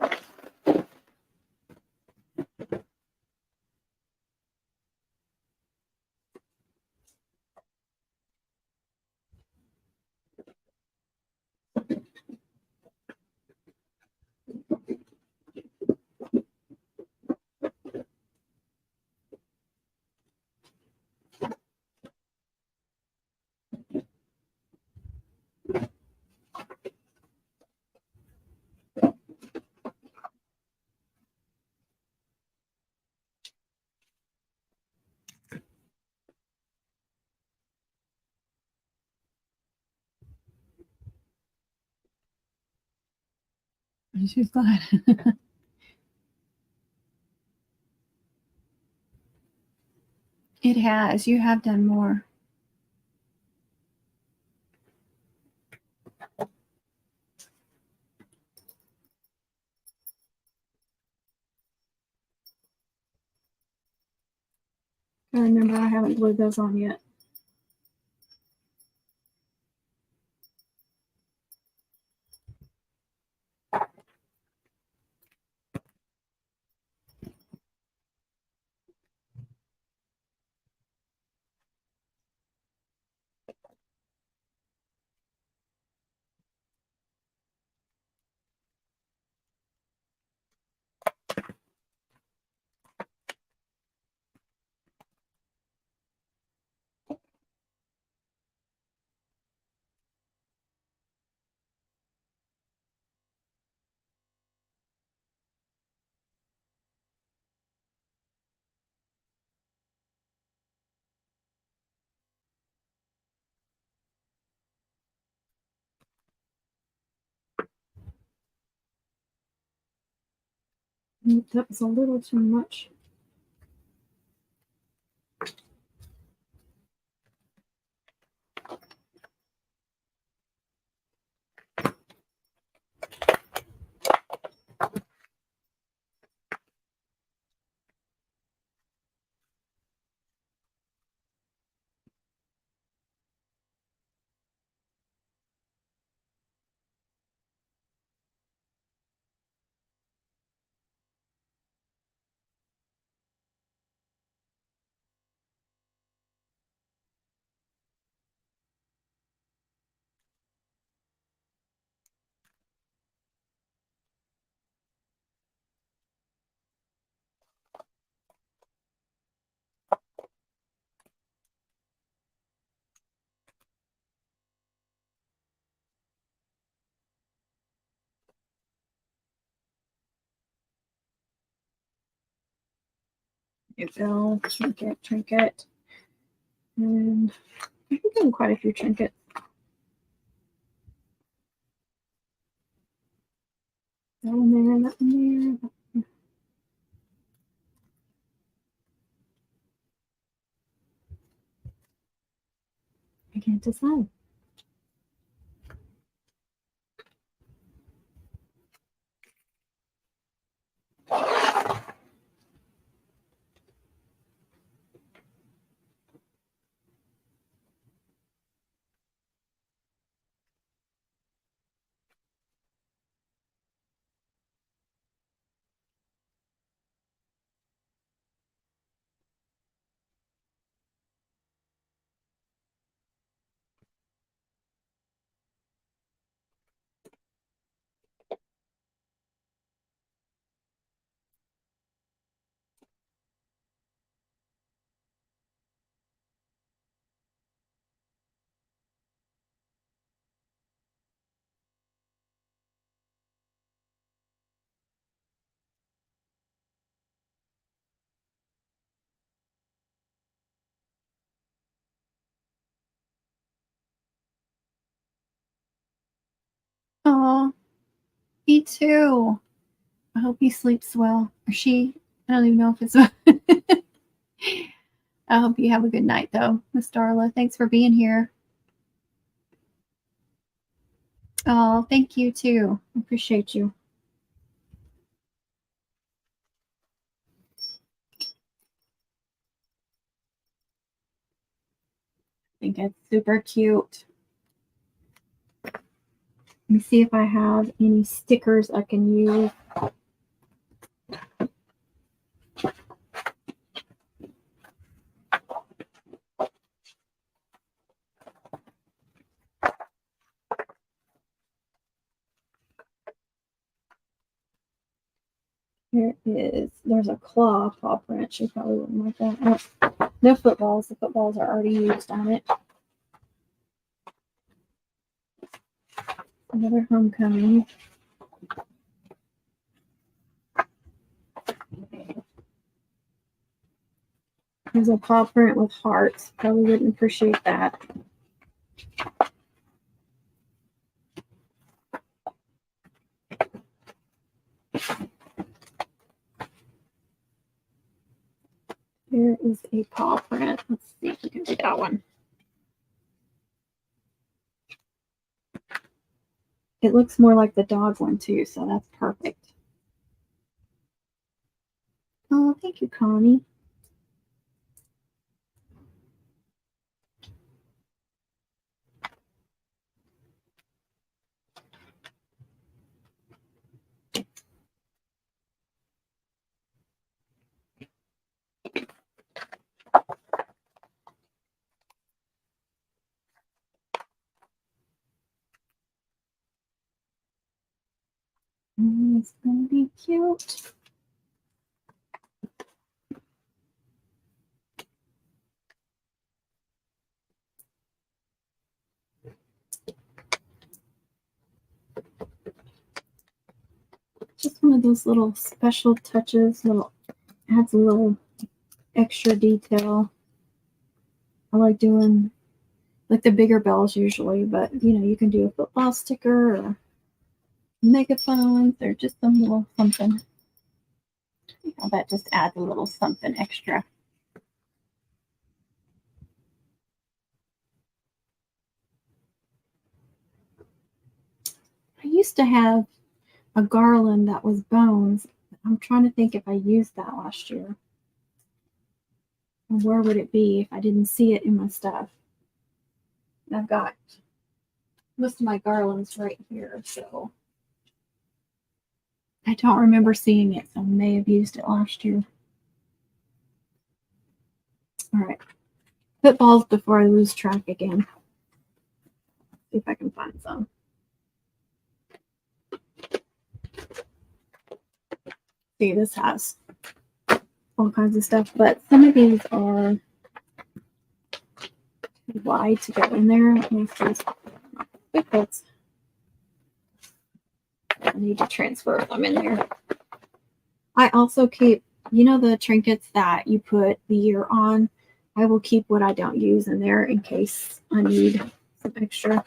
She's glad. It has. You have done more. I remember I haven't glued those on yet. That was a little too much. You go, trinket. And I've done quite a few trinkets. That one there, that one there. I can't decide. Me too. I hope he sleeps well. Or she. I don't even know if it's. I hope you have a good night, though, Miss Darla. Thanks for being here. Oh, thank you, too. I appreciate you. I think it's super cute. Let me see if I have any stickers I can use. There's a claw paw print. She probably wouldn't like that. Oh, no footballs. The footballs are already used on it. Another homecoming. There's a paw print with hearts. Probably wouldn't appreciate that. There is a paw print. Let's see if we can do that one. It looks more like the dog one too, so that's perfect. Oh, thank you, Connie. It's gonna be cute. Just one of those little special touches, adds a little extra detail. I like doing like the bigger bells usually, but you can do a football sticker or megaphones or just some little something. That just adds a little something extra. I used to have a garland that was bones. I'm trying to think if I used that last year. And where would it be if I didn't see it in my stuff? I've got most of my garlands right here, so I don't remember seeing it, so I may have used it last year. All right. Footballs before I lose track again. See if I can find some. See, this has all kinds of stuff, but some of these are too wide to go in there. Let me see. Because I need to transfer them in there. I also keep, the trinkets that you put the year on. I will keep what I don't use in there in case I need some extra.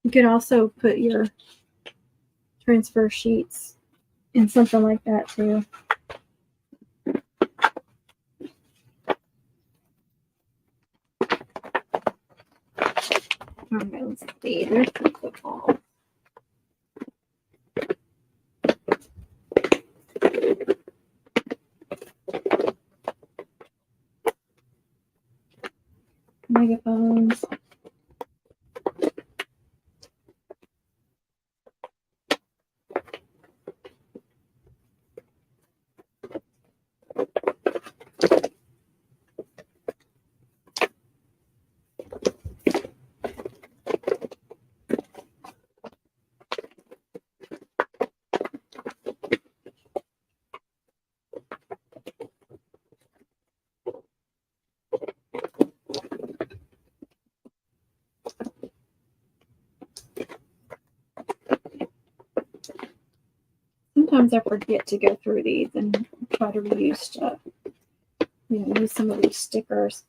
You could also put your transfer sheets in something like that too. All right, let's see. There's the football. Megaphones. sometimes I forget to go through these and try to reuse stuff. Use some of these stickers.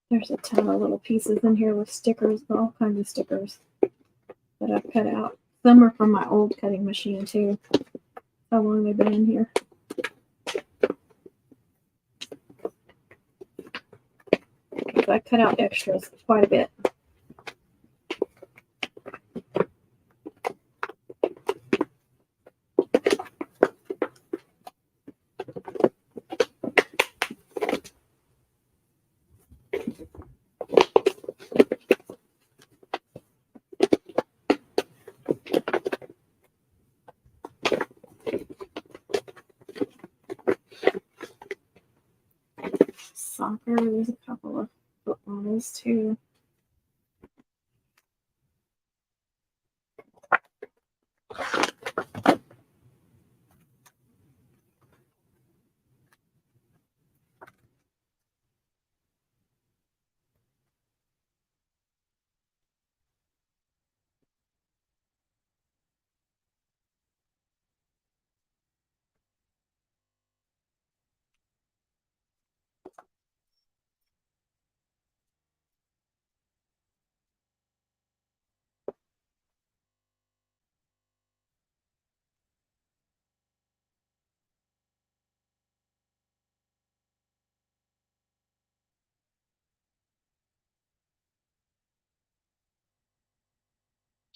There's a ton of little pieces in here with stickers, all kinds of stickers that I've cut out. Some are from my old cutting machine too. How long they've been in here. I cut out extras quite a bit. Soccer, there's a couple of footballs too.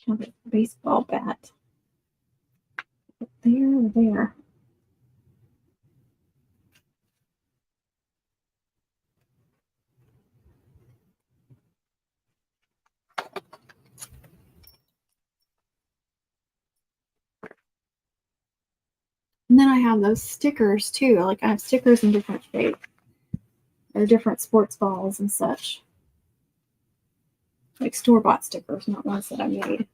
Have a baseball bat. There. And then I have those stickers too. Like I have stickers in different shapes. They're different sports balls and such. Like store-bought stickers, not ones that I made.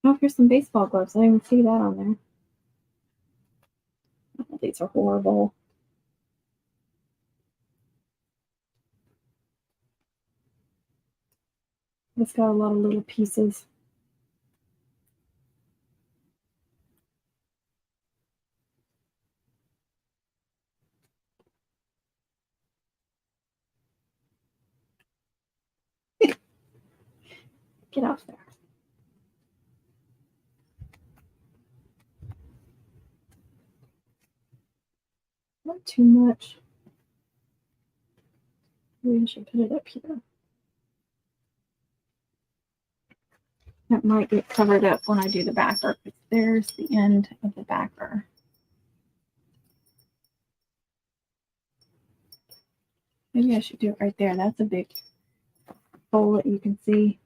Oh, here's some baseball gloves. I didn't even see that on there. Oh, these are horrible. It's got a lot of little pieces. Get off there. Not too much. Maybe I should put it up here. That might get covered up when I do the backer. There's the end of the backer. Maybe I should do it right there. That's a big hole that you can see.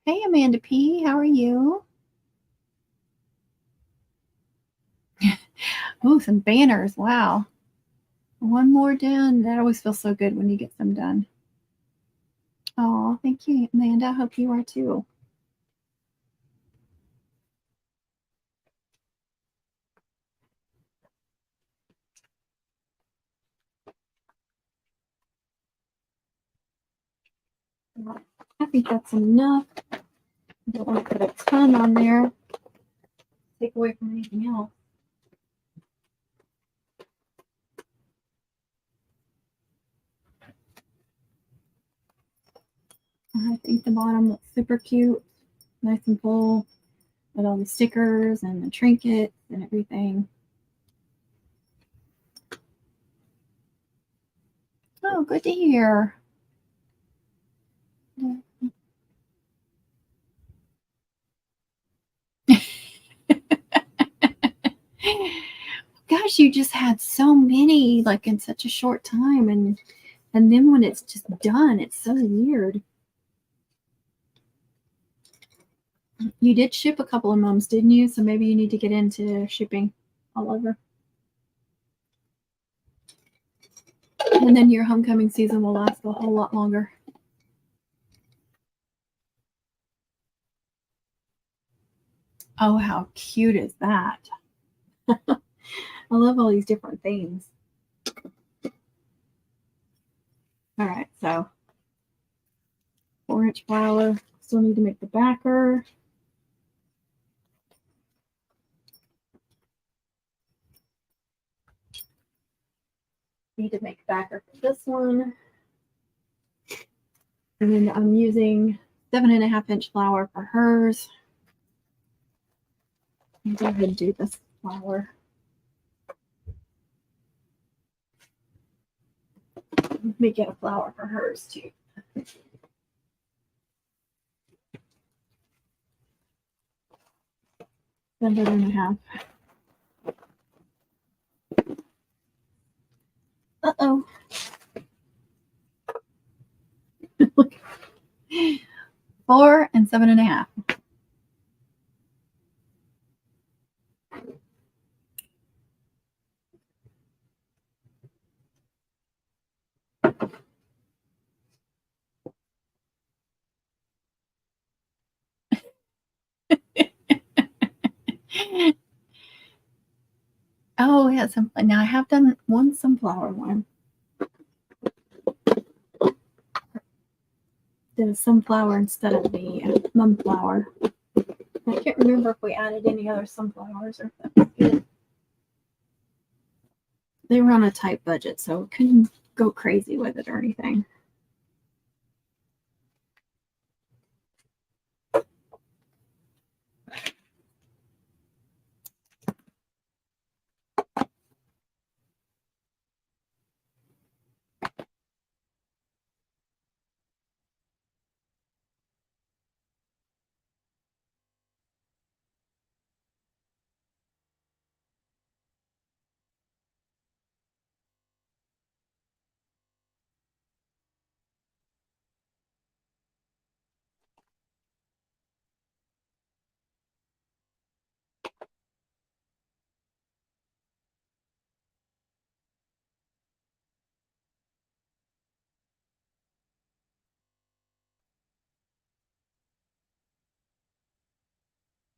Hey, Amanda P. How are you? Oh, some banners. Wow. One more done. That always feels so good when you get them done. Oh, thank you, Amanda. I hope you are too. I think that's enough. I don't want to put a ton on there. Take away from anything else. I think the bottom looks super cute. Nice and full with all the stickers and the trinkets and everything. Oh, good to hear. Gosh, you just had so many like in such a short time, and And then when it's just done, it's so weird. You did ship a couple of mums, didn't you? So maybe you need to get into shipping all over. And then your homecoming season will last a whole lot longer. Oh, how cute is that? I love all these different things. All right, so 4-inch flower. Still need to make the backer. Need to make backer for this one. And then I'm using 7.5-inch flower for hers. I'll go ahead and do this flower. Let me get a flower for hers too. Then we're going to have. Uh-oh. 4 and 7.5. Oh, yeah. Now I have done one sunflower one. The sunflower instead of the mum flower. I can't remember if we added any other sunflowers or if that was good. They were on a tight budget, so couldn't go crazy with it or anything.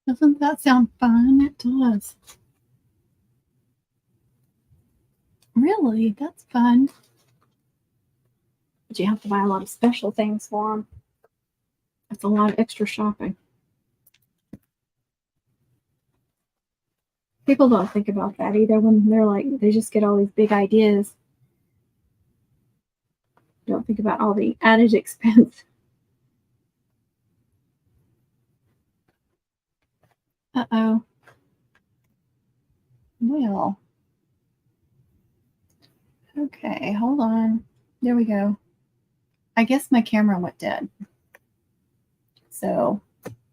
Doesn't that sound fun? It does. Really? That's fun. But you have to buy a lot of special things for them. That's a lot of extra shopping. People don't think about that either when they're like, they just get all these big ideas. Don't think about all the added expense. Uh-oh. Well. Okay, hold on. There we go. I guess my camera went dead. So,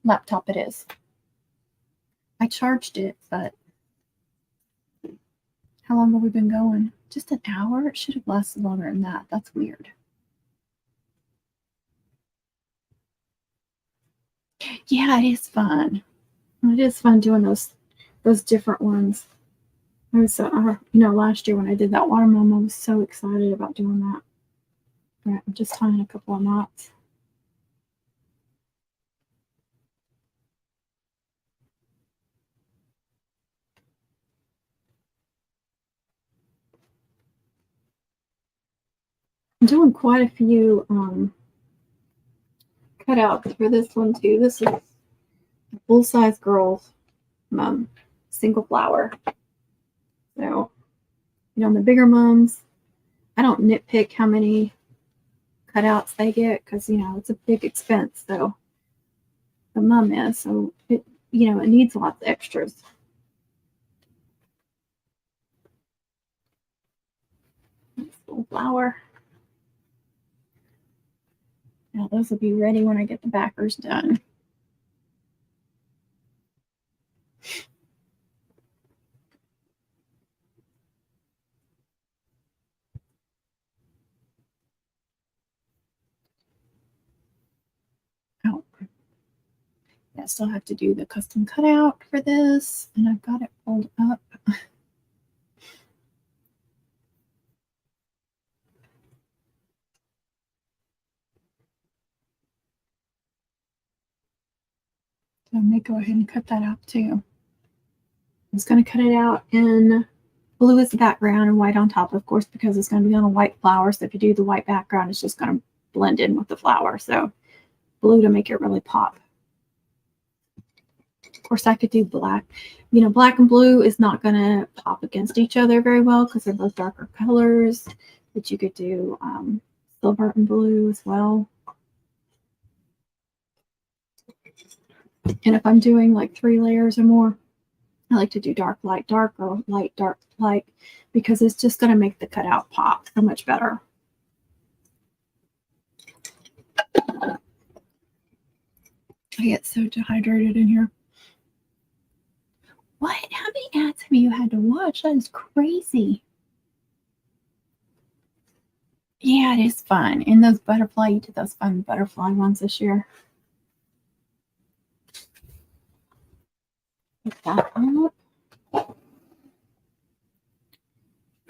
laptop it is. I charged it, but how long have we been going? Just an hour? It should have lasted longer than that. That's weird. Yeah, it is fun. It is fun doing those different ones. I was last year when I did that watermelon, I was so excited about doing that. Right, I'm just tying a couple of knots. I'm doing quite a few cutouts for this one too. This is a full-size girls single flower. So, the bigger mums, I don't nitpick how many cutouts they get because it's a big expense. So the mum is, so it needs lots of extras. Nice little flower. Now those will be ready when I get the backers done. I still have to do the custom cutout for this, and I've got it pulled up. So I may go ahead and cut that out too. I'm just going to cut it out in blue as the background and white on top, of course, because it's going to be on a white flower. So if you do the white background, it's just going to blend in with the flower. So blue to make it really pop. Of course, I could do black. You know, black and blue is not going to pop against each other very well because they're both darker colors. But you could do silver and blue as well. And if I'm doing like 3 layers or more, I like to do dark, light, dark, or light, dark, light, because it's just going to make the cutout pop so much better. I get so dehydrated in here. What? How many ads have you had to watch? That is crazy. Yeah, it is fun. And those butterfly, you did those fun butterfly ones this year. Put that up. All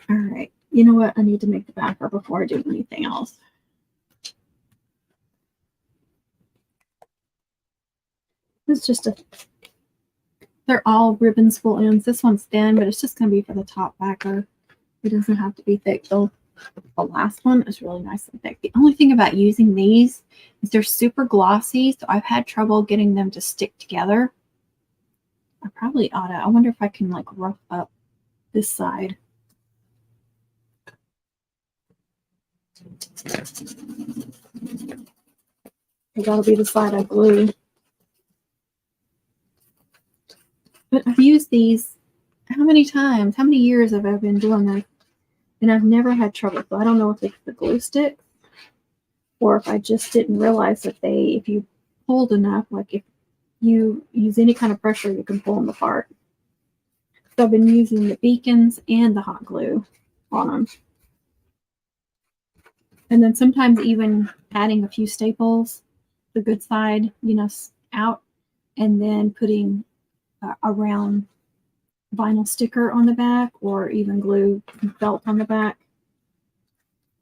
right. You know what? I need to make the backer before I do anything else. It's just they're all ribbon spool ends. This one's thin, but it's just going to be for the top backer. It doesn't have to be thick. The last one is really nice and thick. The only thing about using these is they're super glossy, so I've had trouble getting them to stick together. I probably ought to. I wonder if I can like rough up this side. That'll be the side I glue. But I've used these how many times? How many years have I been doing this? And I've never had trouble. So I don't know if it's the glue stick or if I just didn't realize that if you pulled enough, like if you use any kind of pressure, you can pull them apart. So I've been using the beacons and the hot glue on them. And then sometimes even adding a few staples, the good side, you know, out, and then putting a round vinyl sticker on the back or even glue felt on the back.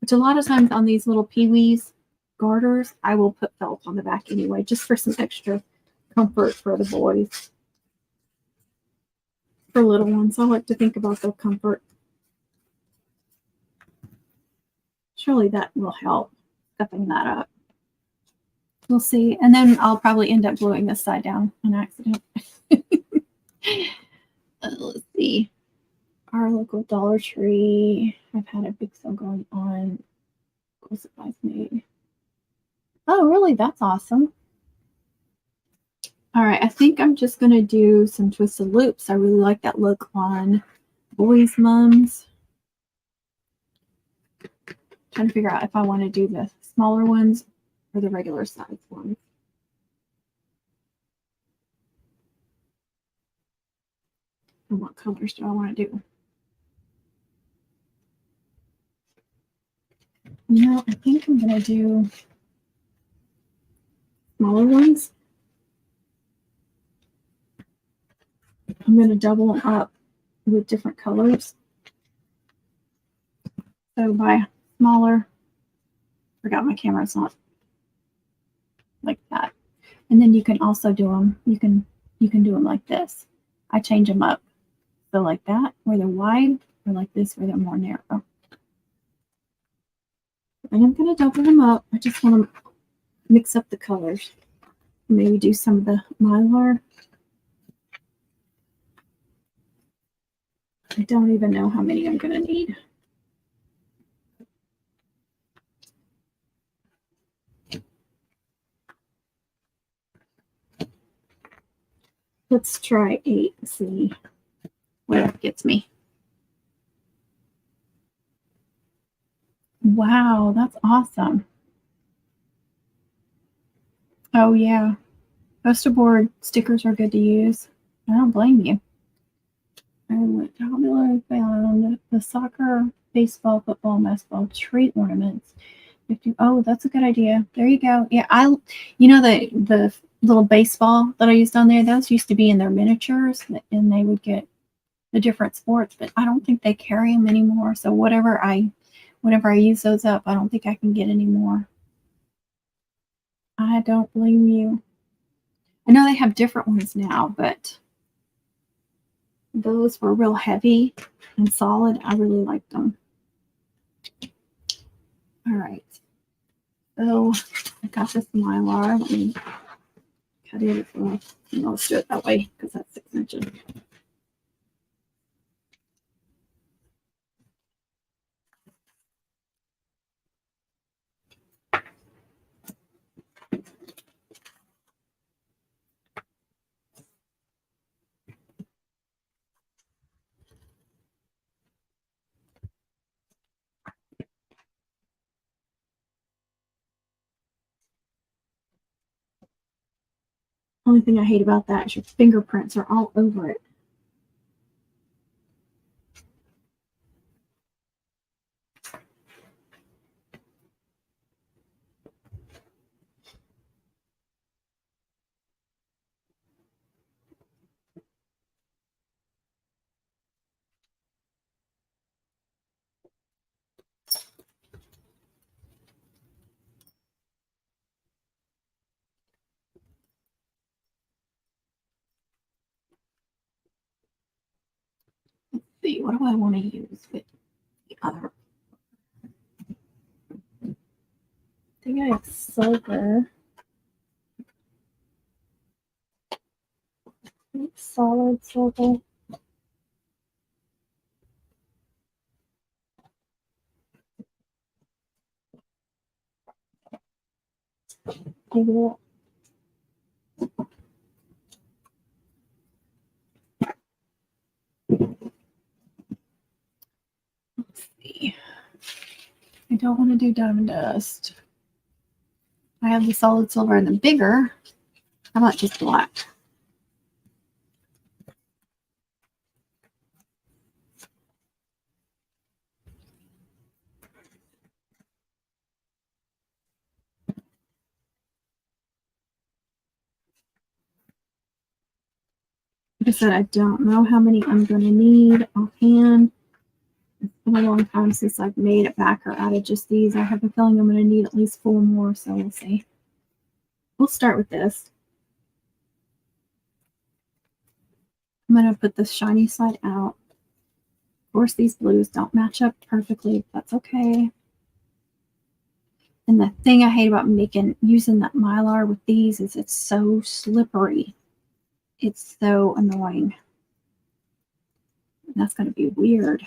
Which a lot of times on these little Peewee's garters, I will put felt on the back anyway, just for some extra comfort for the boys. For little ones, I like to think about their comfort. Surely that will help stuffing that up. We'll see. And then I'll probably end up gluing this side down on accident. Let's see. Our local Dollar Tree. I've had a big sale going on. What supplies made. Oh, really? That's awesome. All right. I think I'm just going to do some twisted loops. I really like that look on boys' mums. Trying to figure out if I want to do the smaller ones or the regular size ones. And what colors do I want to do? You know, I think I'm going to do smaller ones. I'm going to double them up with different colors. So by smaller, forgot my camera's not like that. And then you can also do them, you can do them like this. I change them up. So like that, where they're wide, or like this, where they're more narrow. I am going to double them up. I just want to mix up the colors. Maybe do some of the mylar. I don't even know how many I'm going to need. Let's try 8 and see where that gets me. Wow, that's awesome. Oh, yeah. Poster board stickers are good to use. I don't blame you. And Jammila found the soccer, baseball, football, basketball tree ornaments. Oh, that's a good idea. There you go. Yeah, you know the little baseball that I used on there, those used to be in their miniatures, and they would get the different sports, but I don't think they carry them anymore. So whenever I use those up, I don't think I can get any more. I don't blame you. I know they have different ones now, but those were real heavy and solid. I really liked them. All right. So I got this Mylar. Let me cut it. Well, let's do it that way because that's 6 inches. Only thing I hate about that is your fingerprints are all over it. Let's see, what do I want to use with the other? I think I have silver. Solid silver. Maybe that. Let's see. I don't want to do diamond dust. I have the solid silver and the bigger. How about just black? Like I said, I don't know how many I'm going to need offhand. It's been a long time since I've made a backer out of just these. I have a feeling I'm going to need at least 4 more, so we'll see. We'll start with this. I'm going to put this shiny side out. Of course, these blues don't match up perfectly. That's okay. And the thing I hate about using that Mylar with these is it's so slippery. It's so annoying. And that's going to be weird.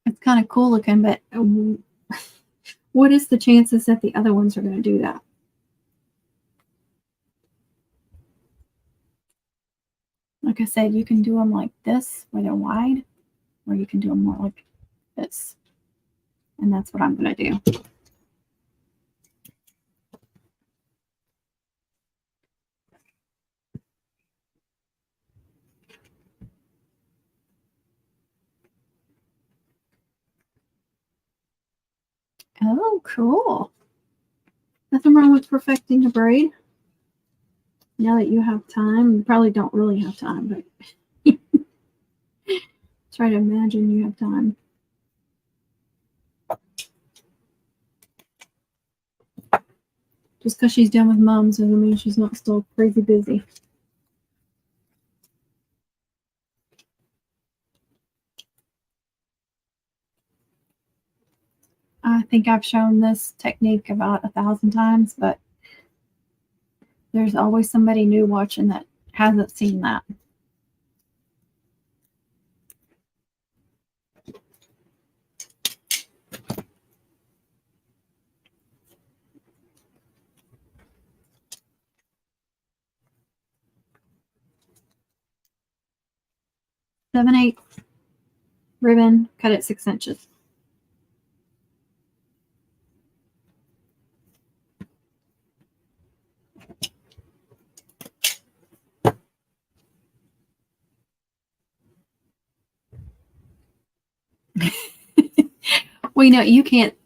It's kind of cool looking, but what is the chances that the other ones are going to do that? Like I said, you can do them like this, where they're wide, or you can do them more like this. And that's what I'm going to do. Oh, cool. Nothing wrong with perfecting a braid. Now that you have time, you probably don't really have time, but try to imagine you have time. Just because she's done with moms doesn't mean she's not still crazy busy. I think I've shown this technique about 1,000 times, but there's always somebody new watching that hasn't seen that. Seven-eighths ribbon, cut it 6 inches. Well, you know, you can't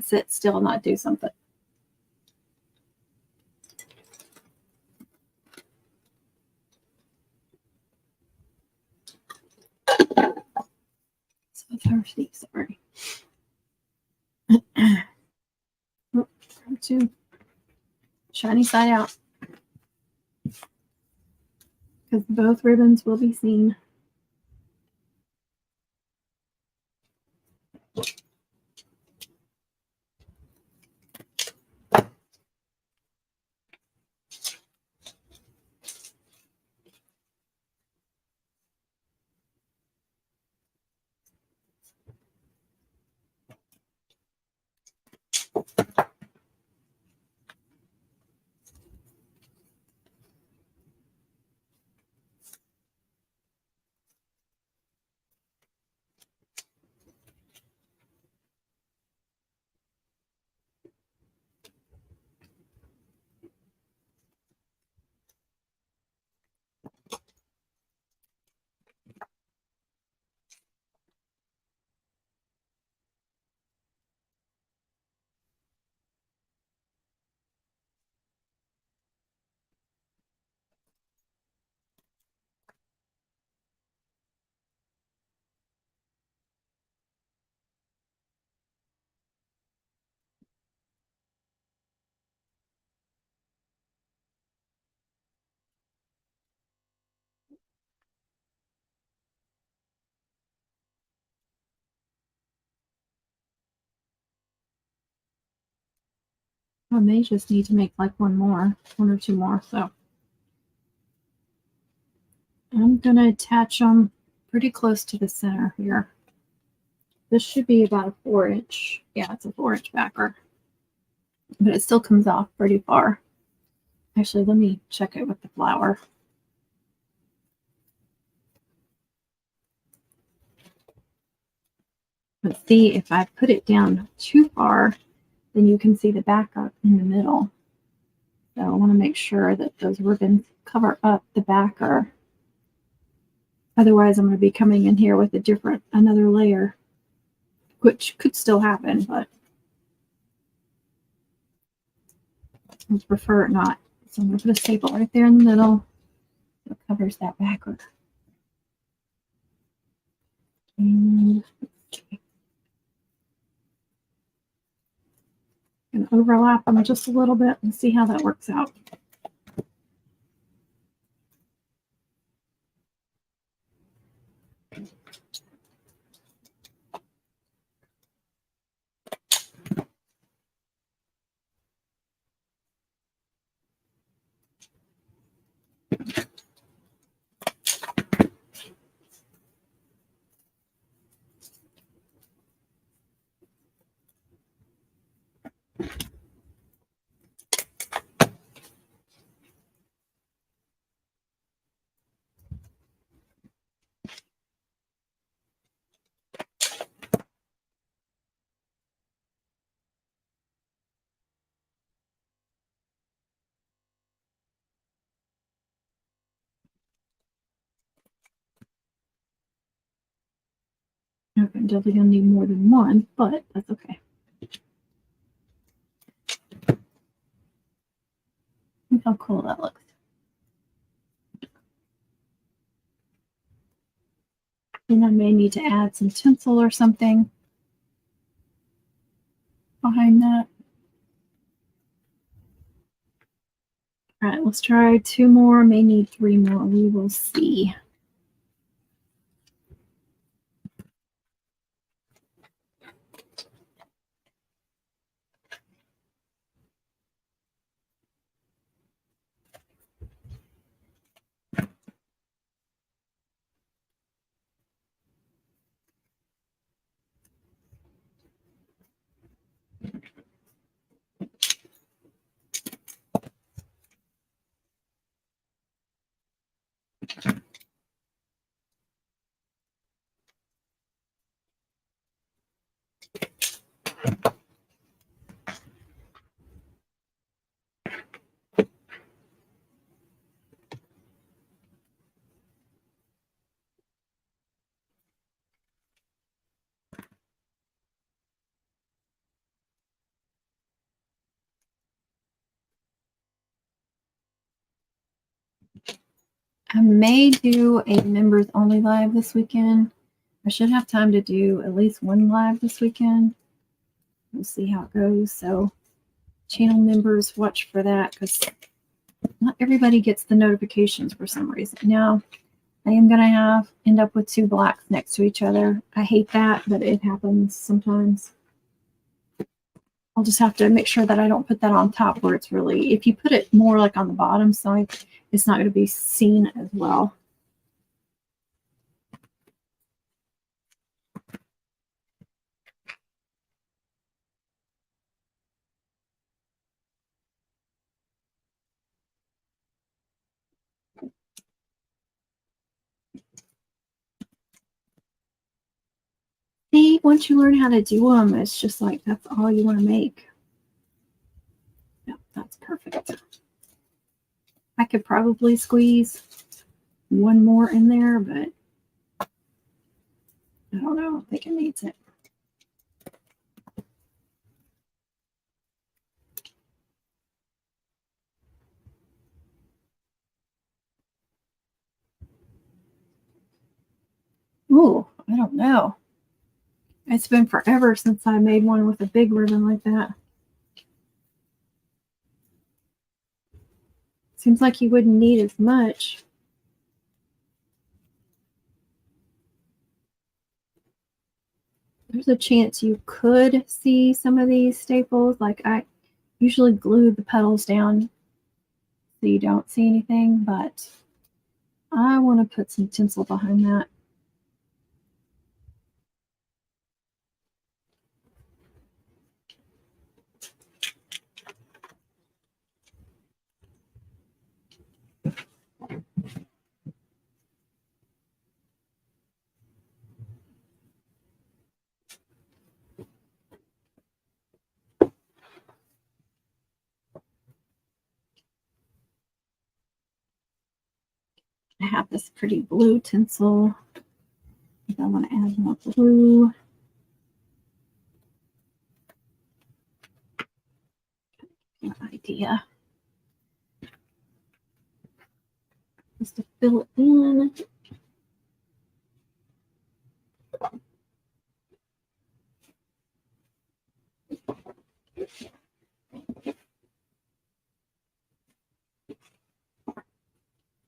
sit still and not do something. So thirsty, sorry. Two. Shiny side out. Because both ribbons will be seen. I may just need to make like one or two more. So I'm going to attach them pretty close to the center here. This should be about a 4-inch. Yeah, it's a 4-inch backer. But it still comes off pretty far. Actually, let me check it with the flower. But see, if I put it down too far, then you can see the backup in the middle. So I want to make sure that those ribbons cover up the backer. Otherwise, I'm going to be coming in here with another layer, which could still happen, but I would prefer it not. So I'm going to put a staple right there in the middle. So it covers that backer. And I'm going to overlap them just a little bit and see how that works out. Okay, I'm definitely going to need more than one, but that's okay. Look how cool that looks. And I may need to add some tinsel or something behind that. All right, let's try 2 more. May need 3 more. We will see. I may do a members only live this weekend. I should have time to do at least one live this weekend. We'll see how it goes. So channel members, watch for that, because not everybody gets the notifications for some reason. Now, I am going to end up with 2 blacks next to each other. I hate that, but it happens sometimes. I'll just have to make sure that I don't put that on top where it's really, if you put it more like on the bottom side, it's not going to be seen as well. See, once you learn how to do them, it's just like that's all you want to make. Yep, that's perfect. I could probably squeeze one more in there, but I don't know. I think it needs it. Ooh, I don't know. It's been forever since I made one with a big ribbon like that. Seems like you wouldn't need as much. There's a chance you could see some of these staples. Like I usually glue the petals down so you don't see anything, but I want to put some tinsel behind that. I have this pretty blue tinsel. I want to add more blue. An idea. Just to fill it in.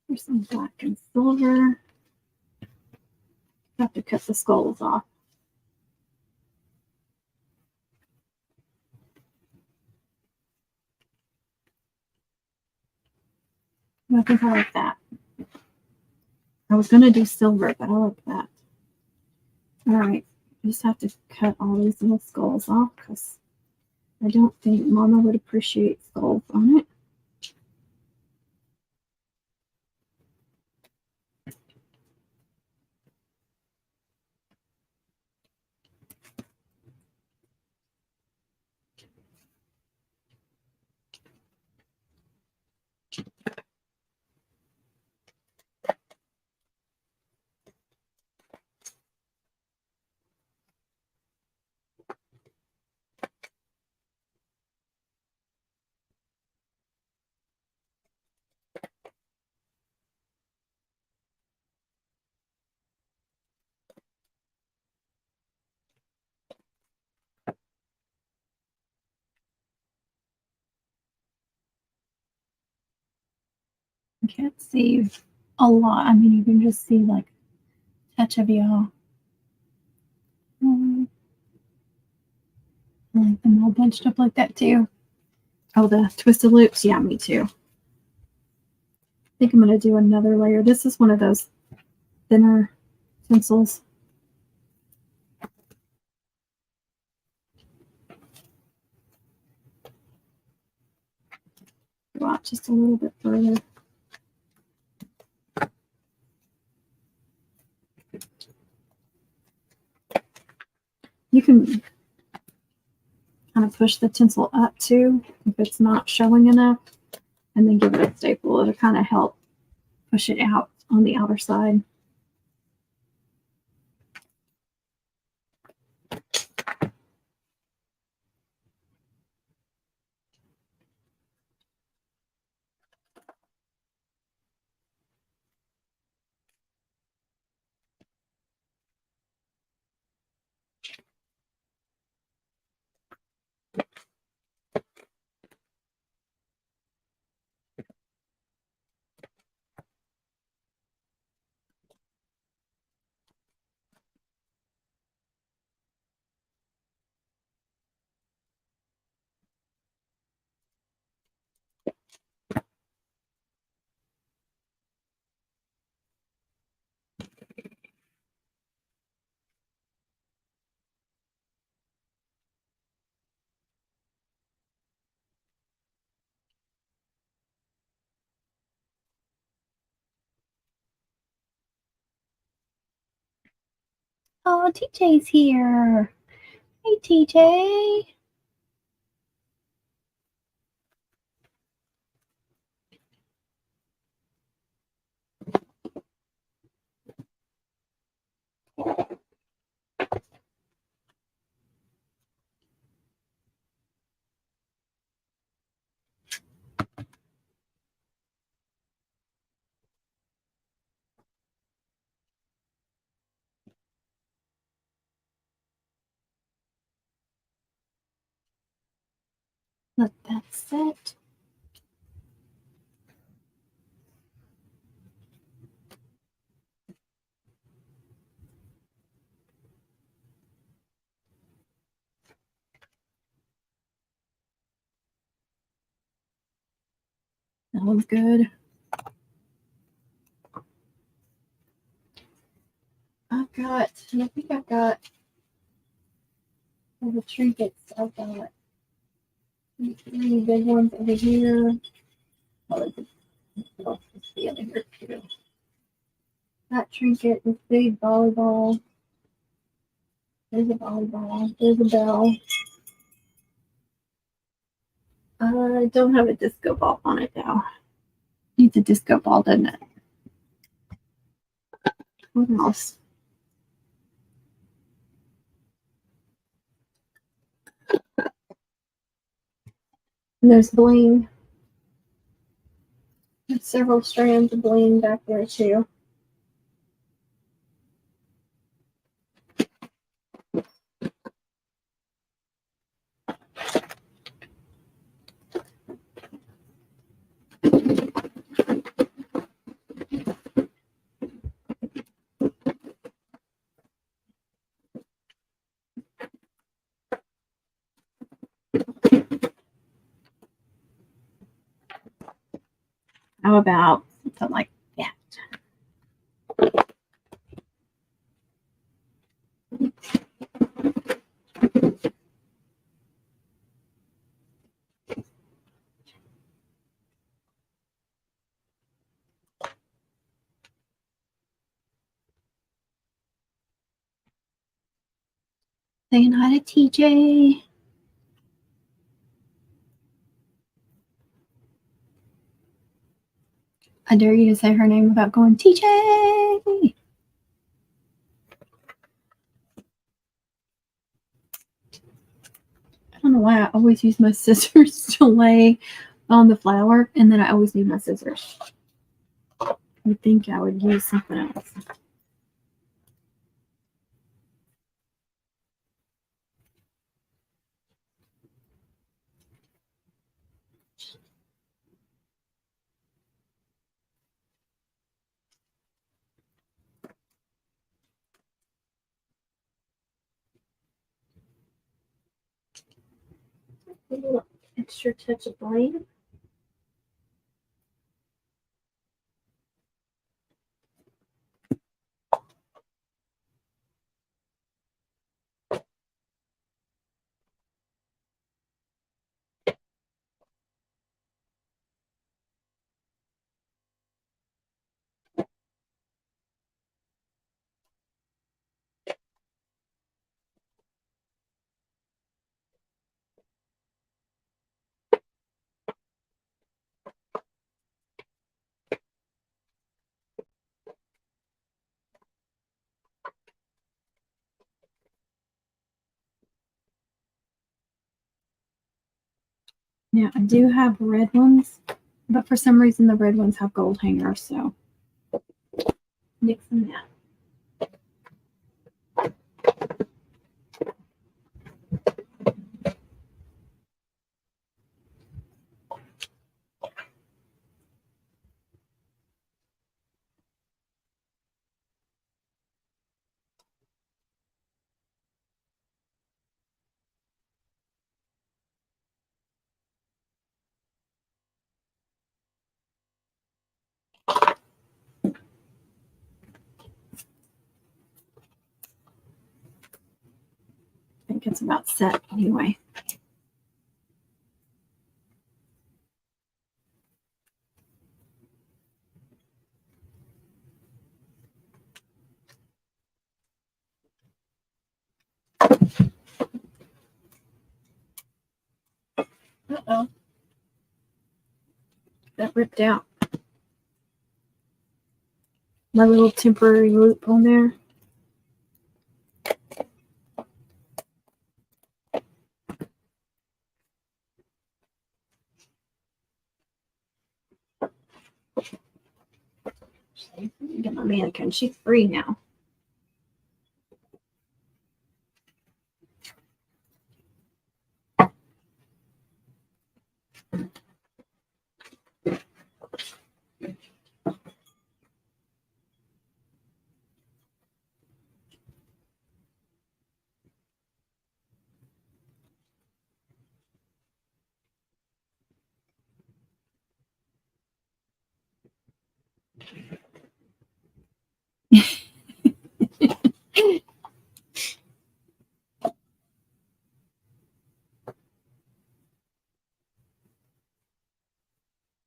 There's some black and silver. I have to cut the skulls off. I think I like that. I was going to do silver, but I like that. All right. I just have to cut all these little skulls off because I don't think Mama would appreciate skulls on it. I can't see a lot. I mean, you can just see like a touch of yellow. I like them all bunched up like that too. Oh, the twisted loops. Yeah, me too. I think I'm going to do another layer. This is one of those thinner tinsels. Go out just a little bit further. You can kind of push the tinsel up too if it's not showing enough, and then give it a staple. It'll kind of help push it out on the outer side. Oh, TJ's here. Hey, TJ. Let that set. That one's good. I think I've got all the trinkets. I've got 3 big ones over here. Oh, there's the other here too. That trinket, this big volleyball. There's a volleyball. There's a bell. I don't have a disco ball on it now. Needs a disco ball, doesn't it? What else? And there's bling. There's several strands of bling back there too. How about something like that? Saying hi to TJ. I dare you to say her name without going, TJ. I don't know why I always use my scissors to lay on the flour, and then I always need my scissors. I would think I would use something else. A little extra touch of bling. Now, I do have red ones, but for some reason the red ones have gold hangers, so mix them out. I think it's about set anyway. Uh-oh. That ripped out. My little temporary loop on there. Get my mannequin. She's 3 now.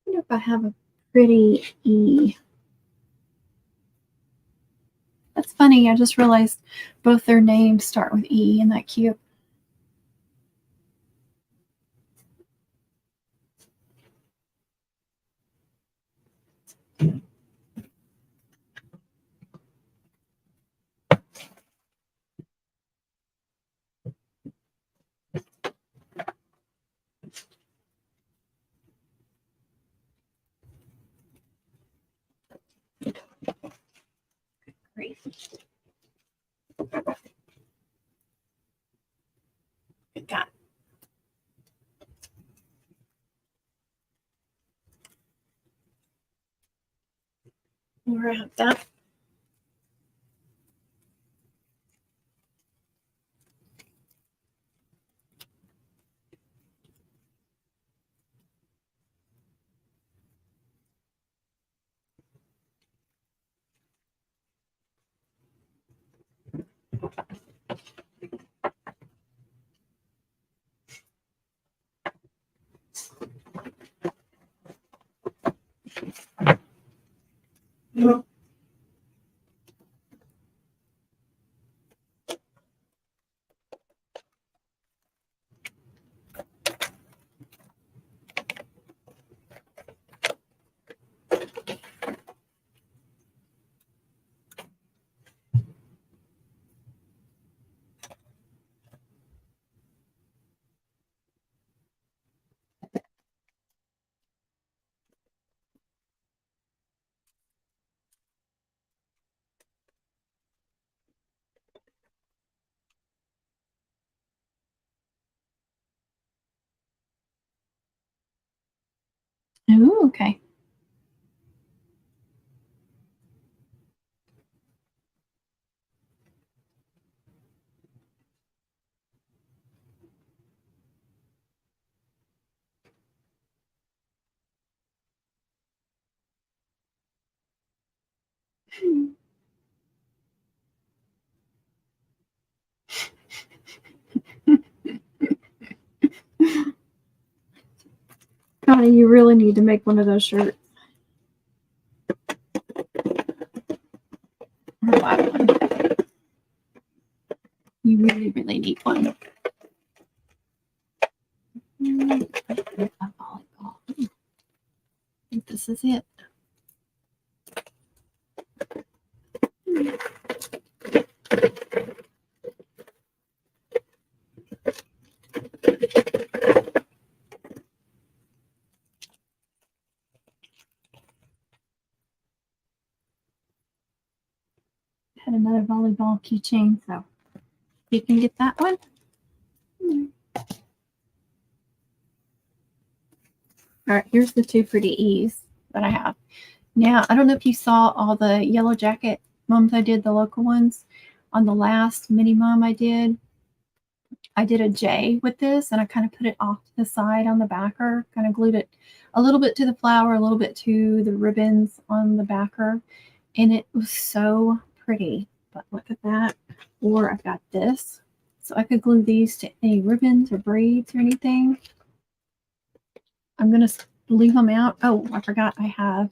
I wonder if I have a pretty E. That's funny. I just realized both their names start with E. Isn't that cute? Great. Good God. Grab that. Ooh, okay. Connie, you really need to make one of those shirts. Or buy one. You really, really need one. I think this is it. Had another volleyball keychain, so you can get that one. All right, here's the 2 pretty E's that I have. Now, I don't know if you saw all the yellow jacket mums I did, the local ones. On the last mini mum I did a J with this, and I kind of put it off to the side on the backer, kind of glued it a little bit to the flower, a little bit to the ribbons on the backer, and it was so pretty. But look at that. Or I've got this, so I could glue these to any ribbons or braids or anything. I'm going to leave them out. Oh, I forgot I have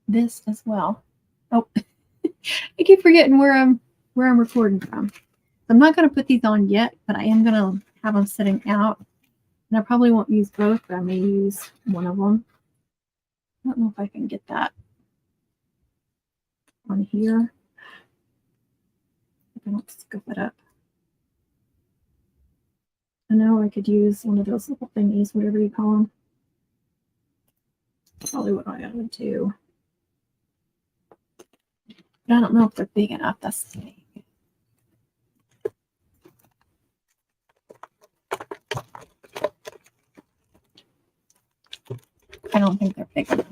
this as well. Oh, I keep forgetting where I'm recording from. I'm not going to put these on yet, but I am going to have them sitting out. And I probably won't use both, but I may use one of them. I don't know if I can get that on here. If I don't scoop it up. I know I could use one of those little thingies, whatever you call them. Probably what I would do. But I don't know if they're big enough. That's the thing. I don't think they're big enough.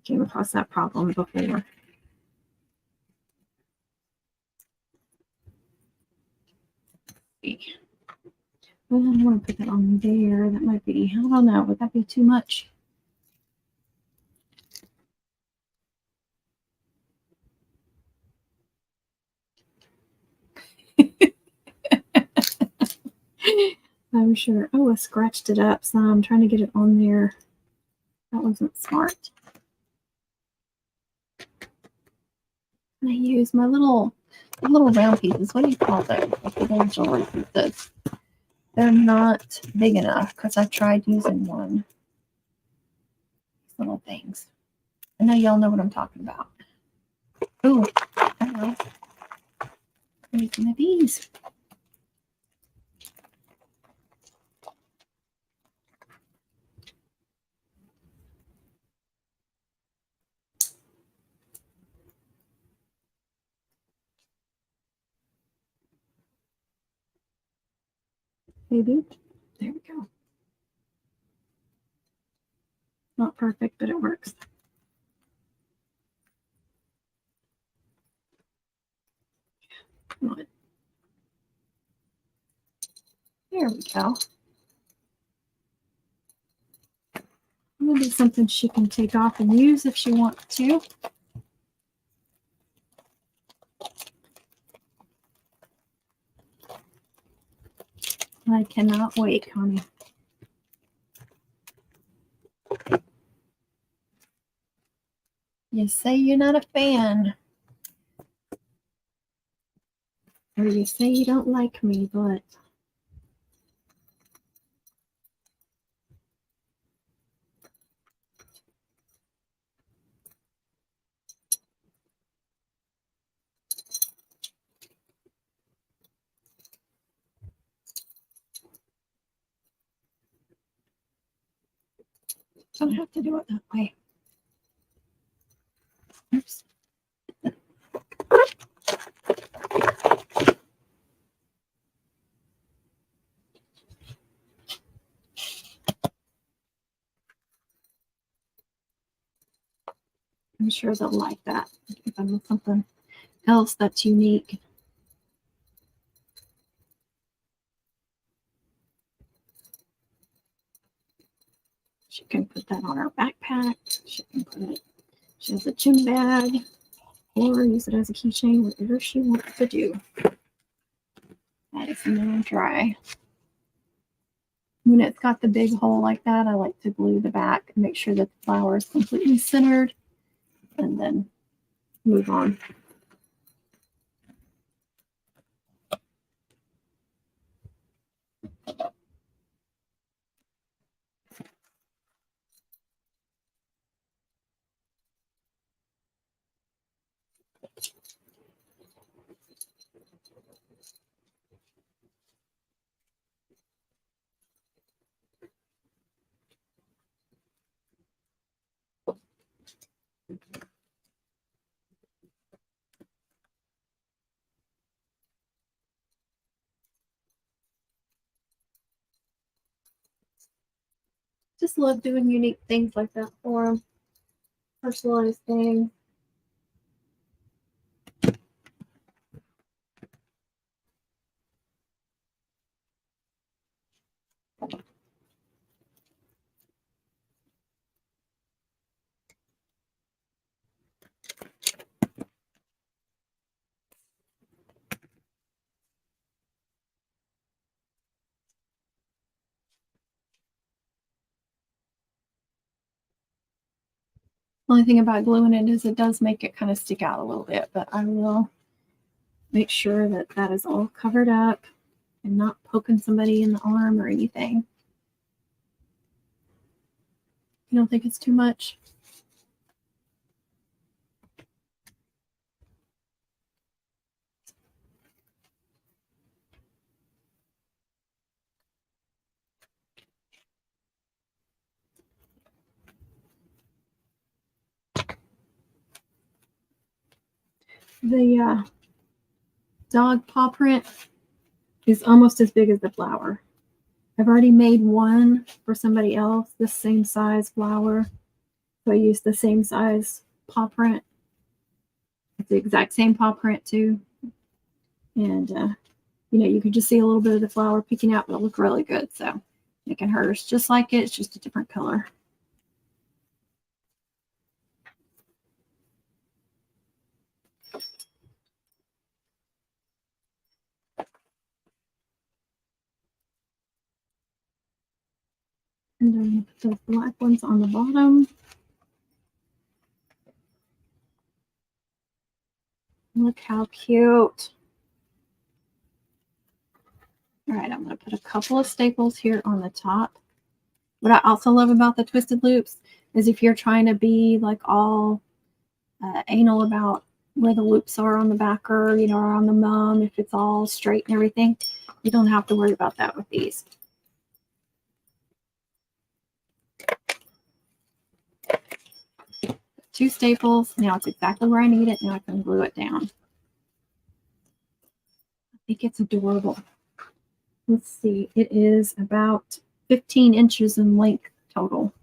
Came across that problem before. Well, I want to put that on there. That might be, I don't know. Would that be too much? I'm sure. Oh, I scratched it up, so I'm trying to get it on there. That wasn't smart. And I use my little round pieces. What do you call those? Like the little jewelry pieces. They're not big enough because I tried using one. These little things. I know y'all know what I'm talking about. Ooh, I know. Make one of these. Maybe. There we go. Not perfect, but it works. Come on. There we go. Maybe something she can take off and use if she wants to. I cannot wait, honey. You say you're not a fan. Or you say you don't like me, but don't have to do it that way. Oops. I'm sure they'll like that. If I'm with something else that's unique. She can put that on her backpack. She can put it, she has a gym bag, or use it as a keychain, whatever she wants to do. That is now dry. When it's got the big hole like that, I like to glue the back and make sure that the flower is completely centered, and then move on. Just love doing unique things like that for them. Personalized things. Only thing about gluing it is it does make it kind of stick out a little bit, but I will Make sure that that is all covered up and not poking somebody in the arm or anything. You don't think it's too much? The dog paw print is almost as big as the flower. I've already made one for somebody else, the same size flower. So I used the same size paw print. It's the exact same paw print too. And, you know, you can just see a little bit of the flower picking out, but it'll look really good. So making hers just like it. It's just a different color. And then put those black ones on the bottom. Look how cute. All right, I'm going to put a couple of staples here on the top. What I also love about the twisted loops is if you're trying to be like all anal about where the loops are on the backer, you know, or on the mum, if it's all straight and everything, you don't have to worry about that with these. Two staples. Now it's exactly where I need it. Now I can glue it down. I think it's adorable. Let's see. It is about 15 inches in length total.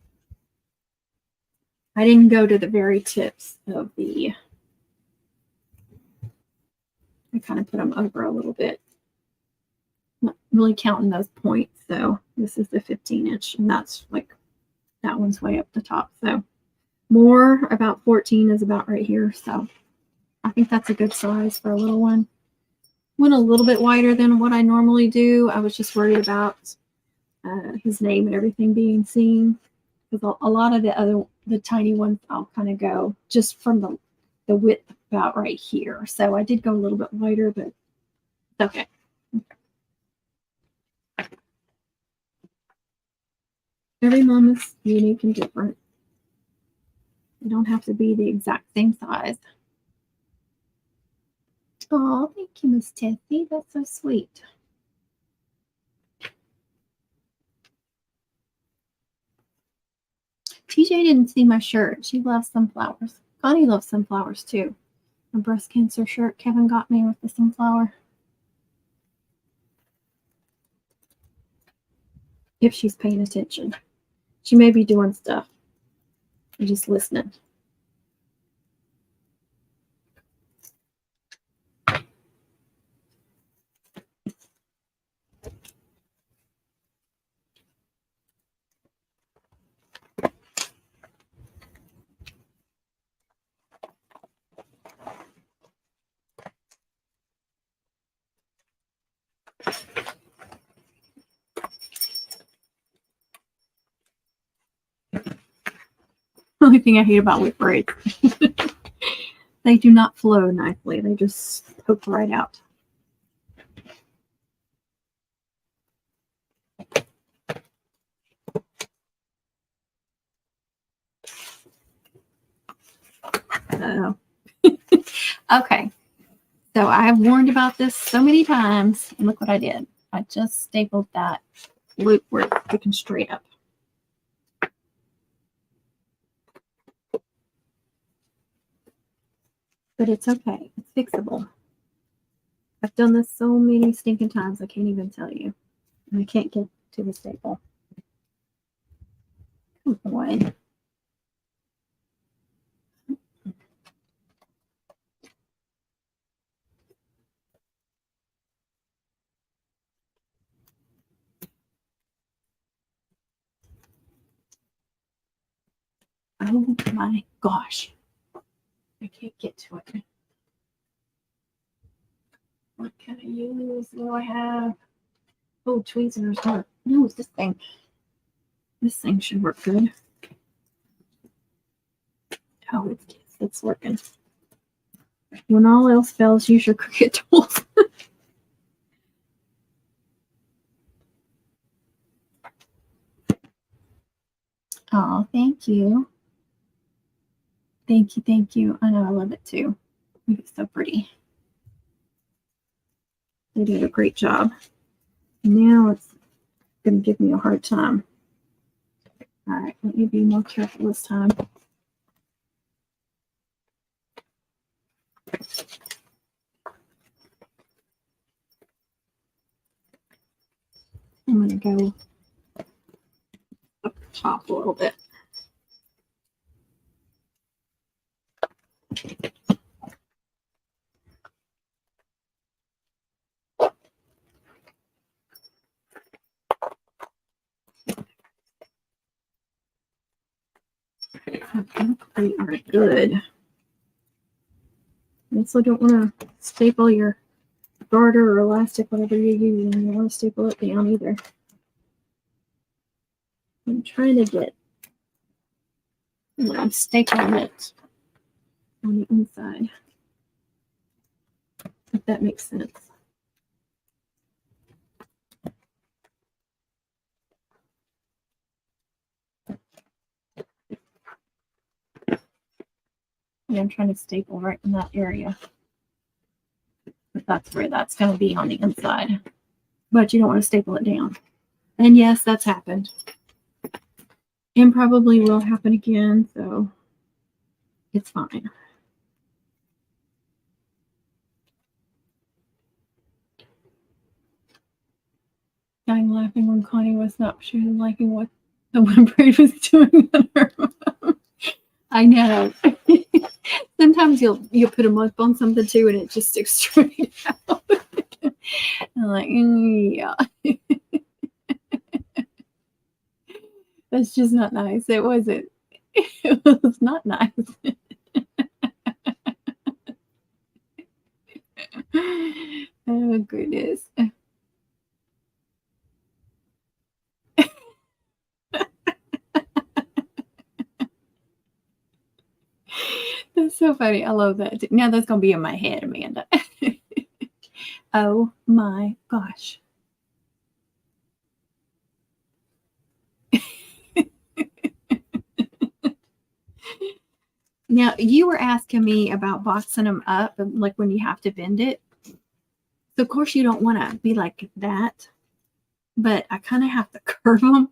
I didn't go to the very tips of the... I kind of put them over a little bit. Not really counting those points. So this is the 15 inch. And that's like, that one's way up the top. So more, about 14 is about right here. So I think that's a good size for a little one. Went a little bit wider than what I normally do. I was just worried about his name and everything being seen. Because a lot of the tiny ones, I'll kind of go just from the width about right here. So I did go a little bit wider, but okay. Every mom is unique and different. You don't have to be the exact same size. Oh, thank you, Miss Tiffany. That's so sweet. TJ didn't see my shirt. She loves sunflowers. Connie loves sunflowers too. A breast cancer shirt Kevin got me with the sunflower. If she's paying attention. She may be doing stuff and just listening. The only thing I hate about whip braids. They do not flow nicely. They just poke right out. Okay. So I've warned about this so many times. And look what I did. I just stapled that loop where it's sticking straight up. But it's okay. It's fixable. I've done this so many stinking times, I can't even tell you. And I can't get to the staple. Come on. Oh my gosh. I can't get to it. What can I use? What do I have? Oh, tweezers. No, it's this thing. This thing should work good. Oh, it's working. When all else fails, use your Cricut tools. Oh, thank you. Thank you, thank you. I know, I love it too. It's so pretty. They did a great job. Now it's going to give me a hard time. All right, let me be more careful this time. I'm going to go up the top a little bit. They are good. You also don't want to staple your garter or elastic, whatever you're using. You want to staple it down either. I'm trying to get, I'm stapling it on the inside, if that makes sense. Yeah, I'm trying to staple right in that area. But that's where that's going to be on the inside. But you don't want to staple it down. And yes, that's happened. And probably will happen again, so it's fine. I'm laughing when Connie was not. She was liking what the one braid was doing on her. I know. Sometimes you'll put them up on something too, and it just sticks straight out. I'm like, yeah. That's just not nice. It wasn't. It was not nice. Oh goodness. That's so funny. I love that. Now that's going to be in my head, Amanda. Oh my gosh. Now, you were asking me about boxing them up, like when you have to bend it. So, of course, you don't want to be like that. But I kind of have to curve them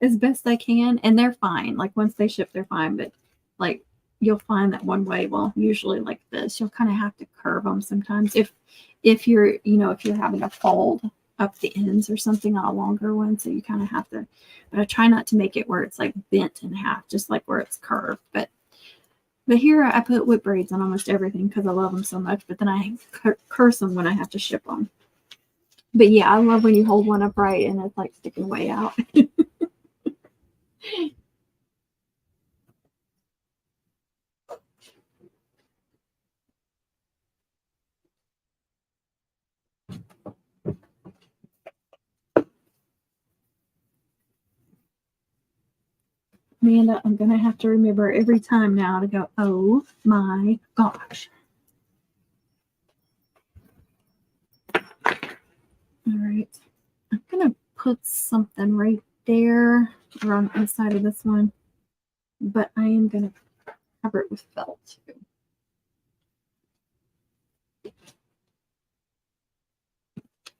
as best I can. And they're fine. Like, once they ship, they're fine. But, like, you'll find that one way, well, usually like this, you'll kind of have to curve them sometimes. If you're, if you're having to fold up the ends or something on a longer one. So you kind of have to, but I try not to make it where it's like bent in half, just like where it's curved. But here I put whip braids on almost everything because I love them so much. But then I curse them when I have to ship them. But yeah, I love when you hold one upright and it's like sticking way out. Amanda, I'm going to have to remember every time now to go, oh my gosh. All right. I'm going to put something right there or on the side of this one, but I am going to cover it with felt too. Let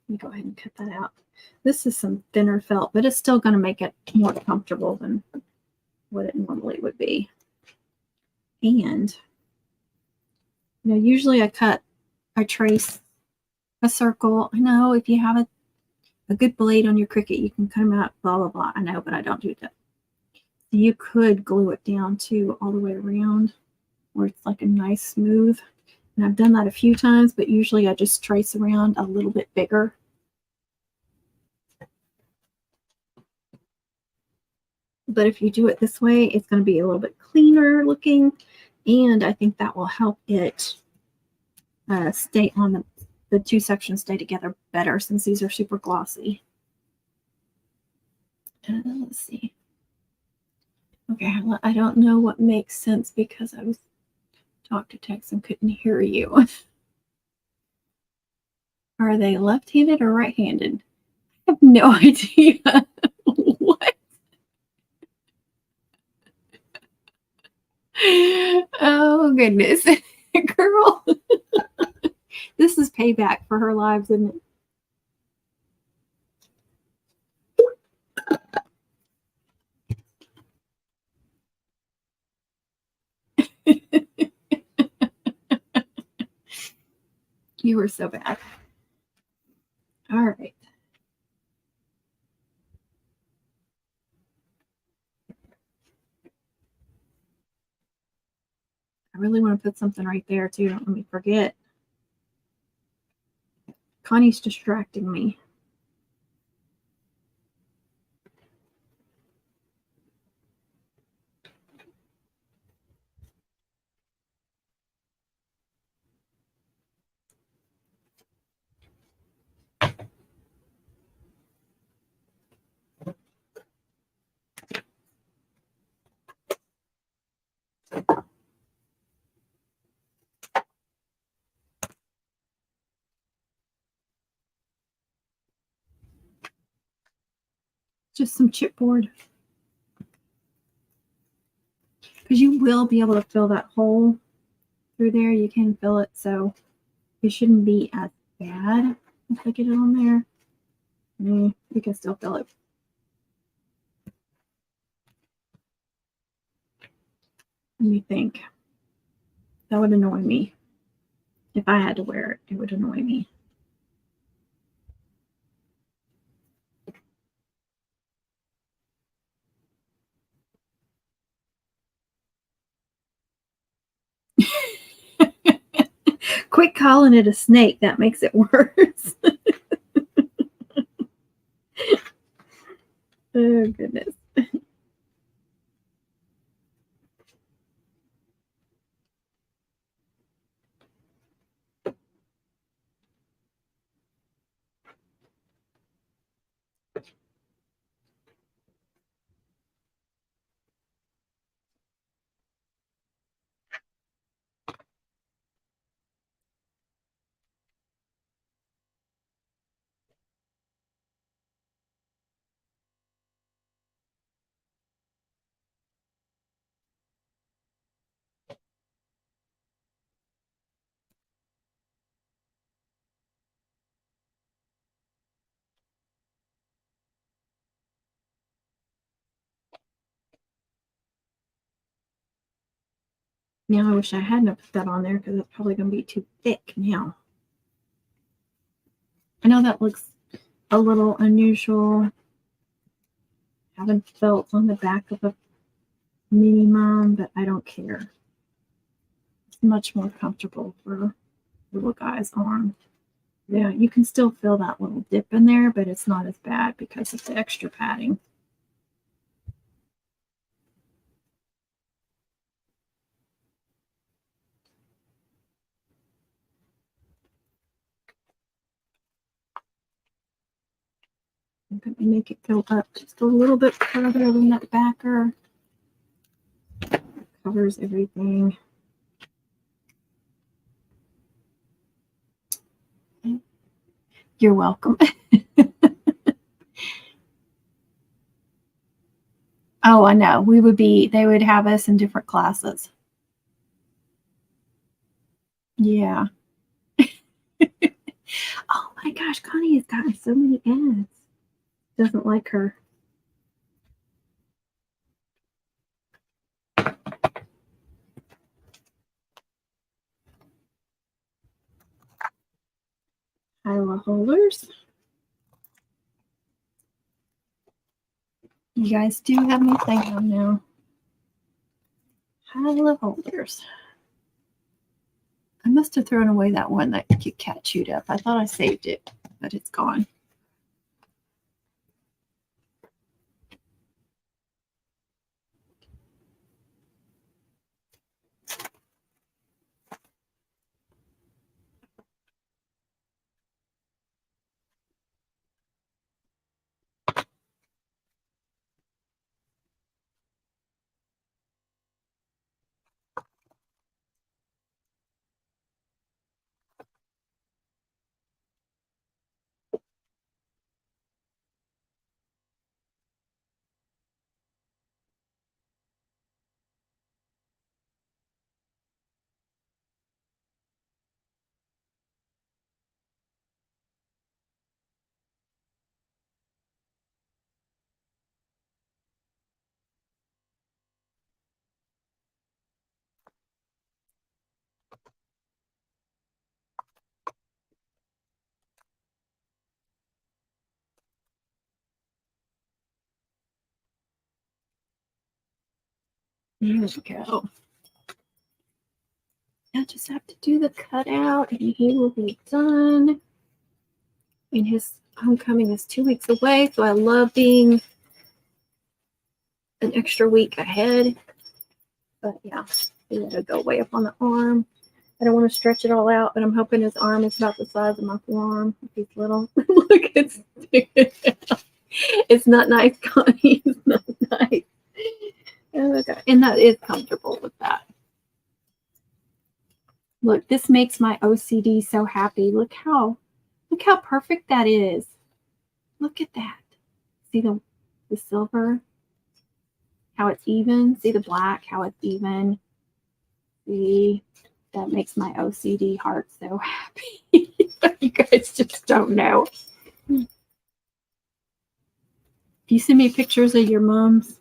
me go ahead and cut that out. This is some thinner felt, but it's still going to make it more comfortable than what it normally would be. And usually I trace a circle. I know if you have a good blade on your Cricut, you can cut them out, blah, blah, blah. I know, but I don't do that. You could glue it down too all the way around where it's like a nice smooth. And I've done that a few times, but usually I just trace around a little bit bigger. But if you do it this way, it's going to be a little bit cleaner looking. And I think that will help it stay on the two sections stay together better since these are super glossy. Let's see. Okay, I don't know what makes sense because I was Talk to text and couldn't hear you. Are they left-handed or right-handed? I have no idea. What? Oh, goodness. Girl. This is payback for her lives, isn't it? You were so bad. All right. I really want to put something right there, too. Don't let me forget. Connie's distracting me. Just some chipboard. Because you will be able to fill that hole through there. You can fill it, so it shouldn't be as bad if I get it on there. You can still fill it. Let me think. That would annoy me. If I had to wear it, it would annoy me. Quit calling it a snake. That makes it worse. Oh, goodness. Now I wish I hadn't put that on there because it's probably going to be too thick now. I know that looks a little unusual. Having felt on the back of a mini mom, but I don't care. It's much more comfortable for little guys' arm. Yeah, you can still feel that little dip in there, but it's not as bad because of the extra padding. I'm going to make it go up just a little bit further than that backer. Covers everything. You're welcome. Oh, I know. They would have us in different classes. Yeah. Oh my gosh, Connie has gotten so many ads. Doesn't like her. Layla holders. You guys do have me thinking now. Layla holders. I must have thrown away that one that Kit Kat chewed up. I thought I saved it, but it's gone. There we go. I just have to do the cutout and he will be done. And his homecoming is 2 weeks away, so I love being an extra week ahead. But yeah, we gotta go way up on the arm. I don't want to stretch it all out, but I'm hoping his arm is about the size of my forearm. He's little. Look, it's not nice, Connie. It's not nice. Okay. And that is comfortable with that. Look, this makes my OCD so happy. Look how perfect that is. Look at that. See the silver? How it's even. See the black, how it's even. See, that makes my OCD heart so happy. You guys just don't know. If you send me pictures of your moms,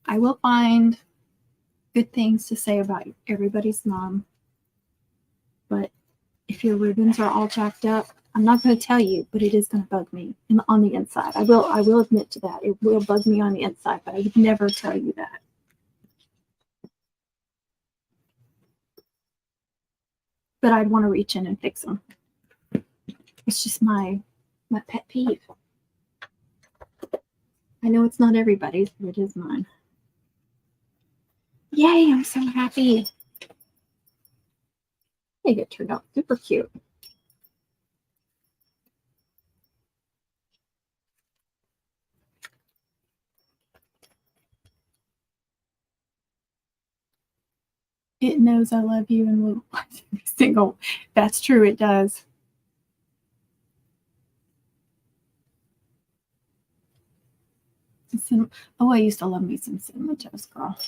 I will find good things to say about everybody's mom. But if your ribbons are all jacked up, I'm not going to tell you, but it is going to bug me on the inside. I will admit to that. It will bug me on the inside, but I would never tell you that. But I'd want to reach in and fix them. It's just my pet peeve. I know it's not everybody's, but it is mine. Yay, I'm so happy. I think it turned out super cute. It knows I love you and will watch every single. That's true, it does. Oh, I used to love me some cinnamon toast, girl.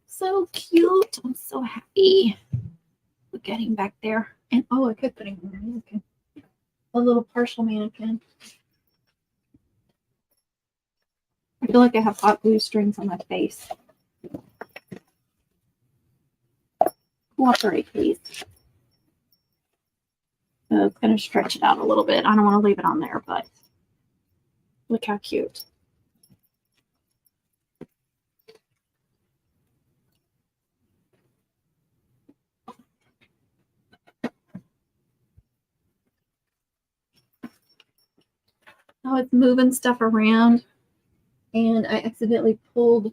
So cute. I'm so happy. Look at him back there. And oh, I could put him in a mannequin. A little partial mannequin. I feel like I have hot glue strings on my face. Cooperate, please. So it's going to stretch it out a little bit. I don't want to leave it on there, but look how cute. Oh, it's moving stuff around. And I accidentally pulled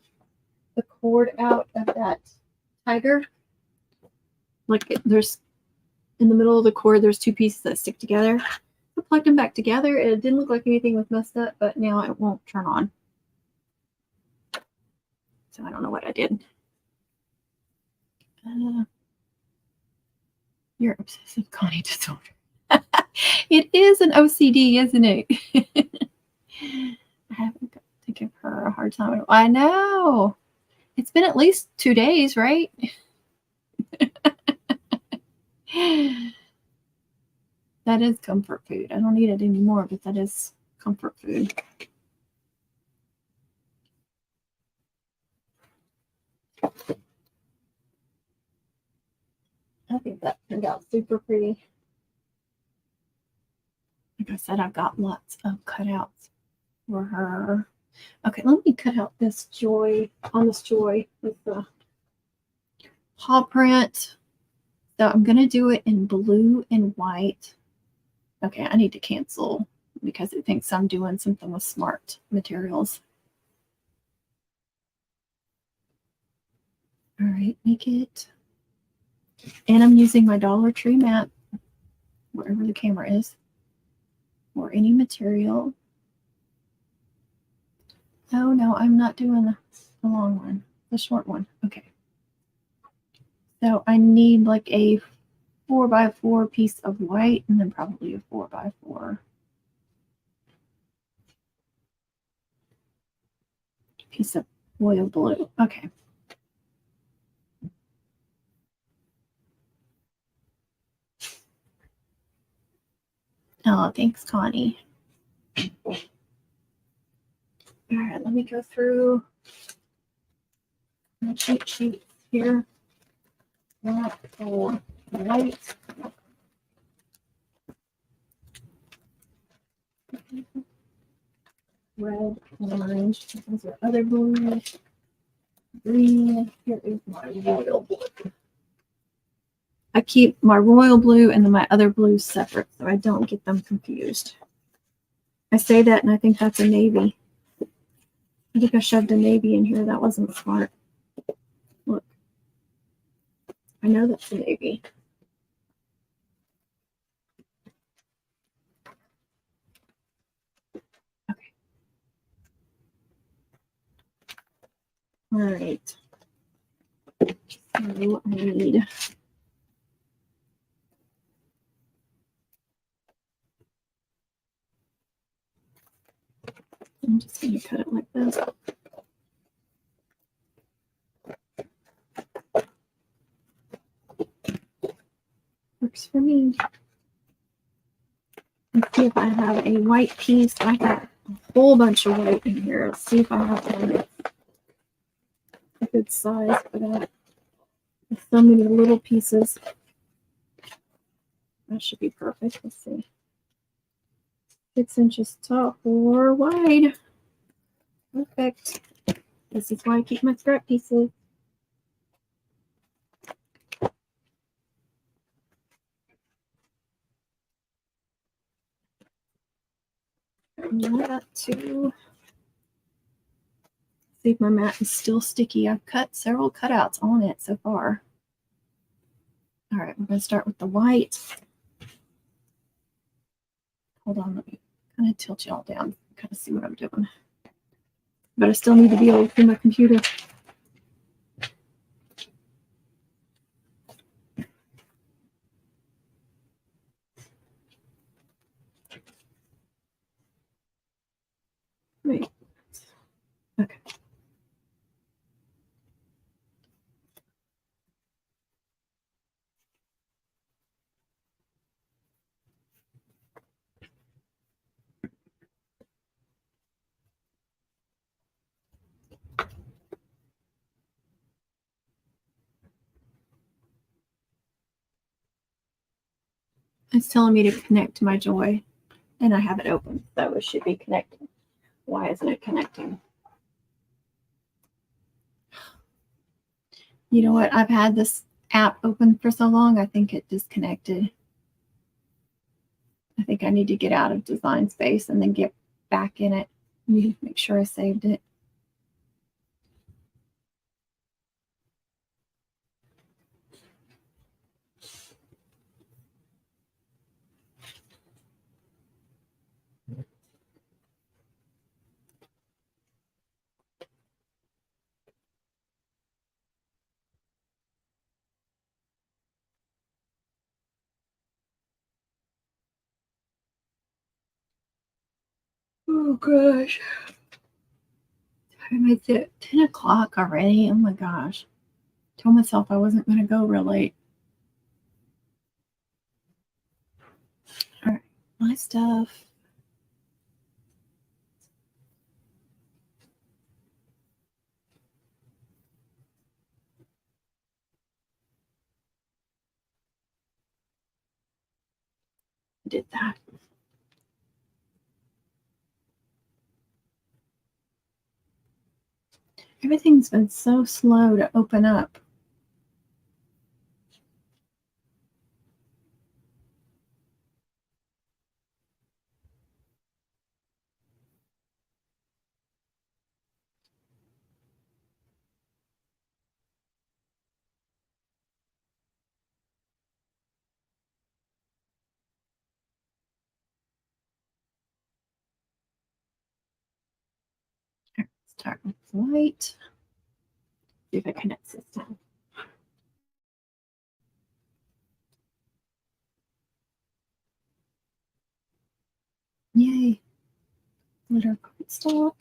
the cord out of that tiger. Like there's in the middle of the cord, there's two pieces that stick together. I plugged them back together. It didn't look like anything was messed up, but now it won't turn on. So I don't know what I did. You're obsessive Connie disorder. It is an OCD, isn't it? I haven't got to give her a hard time. I know. It's been at least 2 days, right? That is comfort food. I don't eat it anymore, but that is comfort food. I think that turned out super pretty. Like I said, I've got lots of cutouts for her. Okay, let me cut out this joy with the paw print. So I'm going to do it in blue and white. Okay, I need to cancel because it thinks I'm doing something with smart materials. All right, make it. And I'm using my Dollar Tree mat, wherever the camera is, or any material. Oh, no, I'm not doing the long one, the short one. Okay. So I need like a 4x4 piece of white and then probably a 4x4 piece of royal blue. Okay. Oh, thanks, Connie. All right, let me go through my cheat sheets here. white. Red, orange. Those are other blues. Green. Here is my royal blue. I keep my royal blue and then my other blues separate so I don't get them confused. I say that and I think that's a navy. I think I shoved a navy in here. That wasn't smart. Look. I know that's a navy. Okay. All right. So I need I'm just going to cut it like this. Works for me. Let's see if I have a white piece. I got a whole bunch of white in here. Let's see if I have one that's a good size for that. There's so many little pieces. That should be perfect. Let's see. 6 inches tall or wide. Perfect. This is why I keep my scrap pieces. And that too. See if my mat is still sticky. I've cut several cutouts on it so far. All right, we're going to start with the white. Hold on, let me kind of tilt you all down, kind of see what I'm doing. But I still need to be able to see my computer. Wait. Okay. It's telling me to connect to my Joy, and I have it open, so it should be connecting. Why isn't it connecting? You know what? I've had this app open for so long, I think it disconnected. I think I need to get out of Design Space and then get back in it. Make sure I saved it. Oh gosh. Time is it 10 o'clock already? Oh my gosh. Told myself I wasn't going to go real late. All right, my stuff. Did that. Everything's been so slow to open up. Start with white. See if it connects this time. Yay. Glitter cardstock.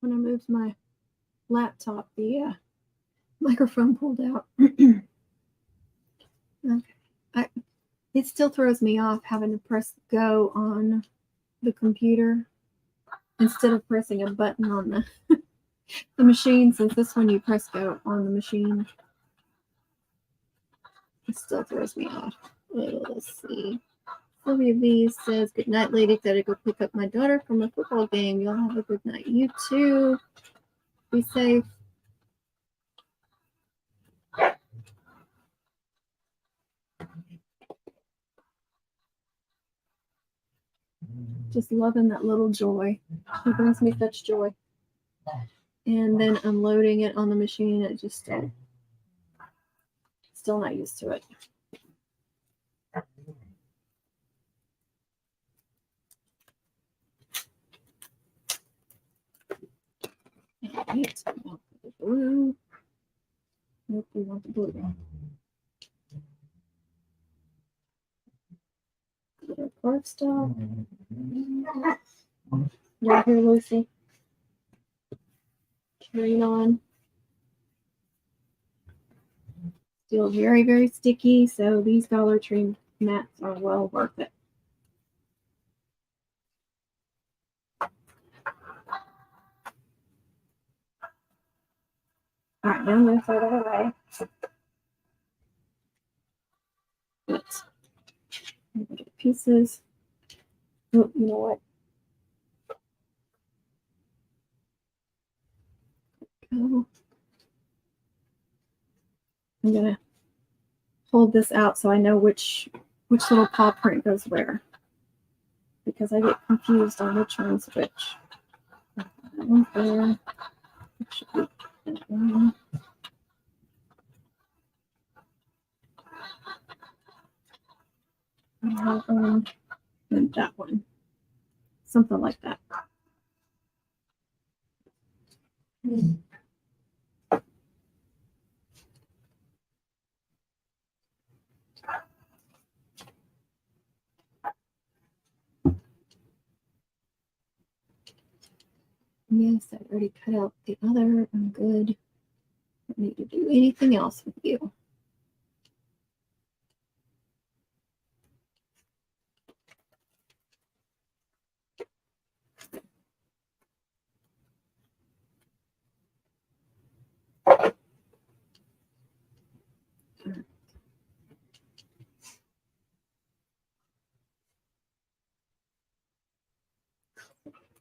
when I moved my laptop, the microphone pulled out. Okay. It still throws me off having to press go on the computer instead of pressing a button on the machine, since this one you press go on the machine. It still throws me off. Let's see. Sylvia V says, good night, lady. Gotta go pick up my daughter from a football game. Y'all have a good night. You too. Be safe. Just loving that little joy. She brings me such joy. And then unloading it on the machine, it just still not used to it. Right. The blue. Nope, we want the blue. Little cardstock. Right here, Lucy. Carrying on. Still very, very sticky, so these Dollar Tree mats are well worth it. All right, now I'm going to throw that away. But pieces. Oh, you know what? Oh. I'm going to hold this out so I know which little paw print goes where, because I get confused on which one's which. That one's there. It should be that one. That one and that one. Something like that. Yes, I already cut out the other. I'm good. I don't need to do anything else with you.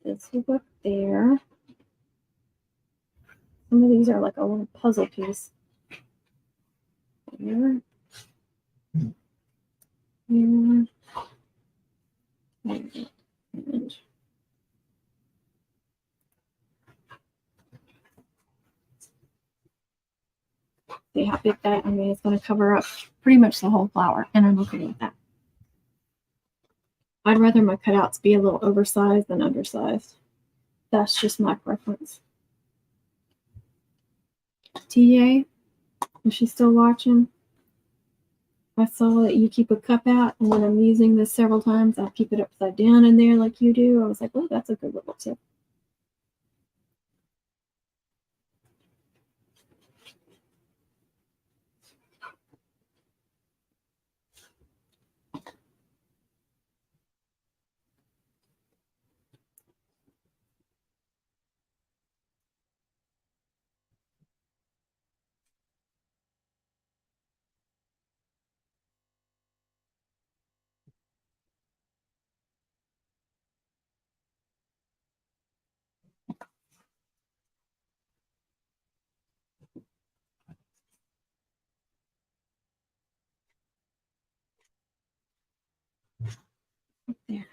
This will go there. Some of these are like a little puzzle piece. Here. Here. And see how big that, I mean, it's going to cover up pretty much the whole flower, and I'm okay with that. I'd rather my cutouts be a little oversized than undersized. That's just my preference. TA, is she still watching? I saw that you keep a cup out, and when I'm using this several times, I'll keep it upside down in there like you do. I was like, oh, that's a good little tip. There.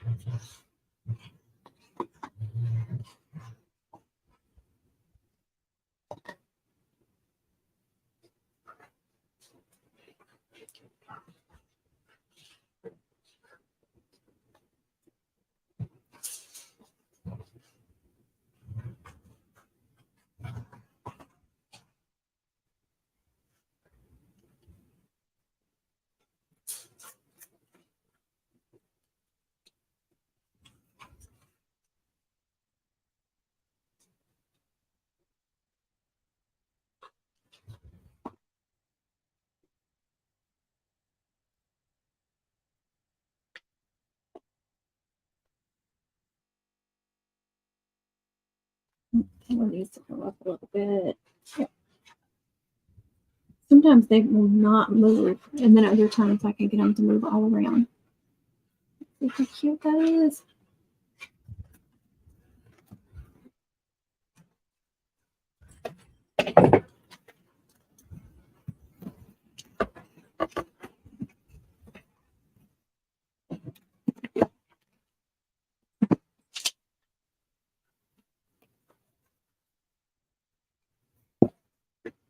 One needs to come up a little bit. Yep. Sometimes they will not move, and then other times I can get them to move all around. Look how cute that is.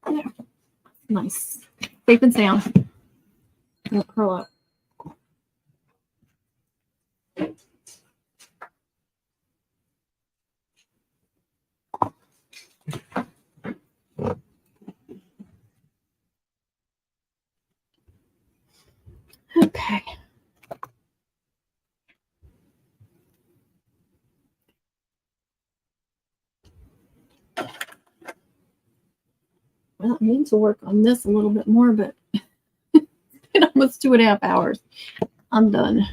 Yeah. Nice. Safe and sound. They'll curl up. Okay. Well, I need to work on this a little bit more, but it's been almost 2.5 hours. I'm done.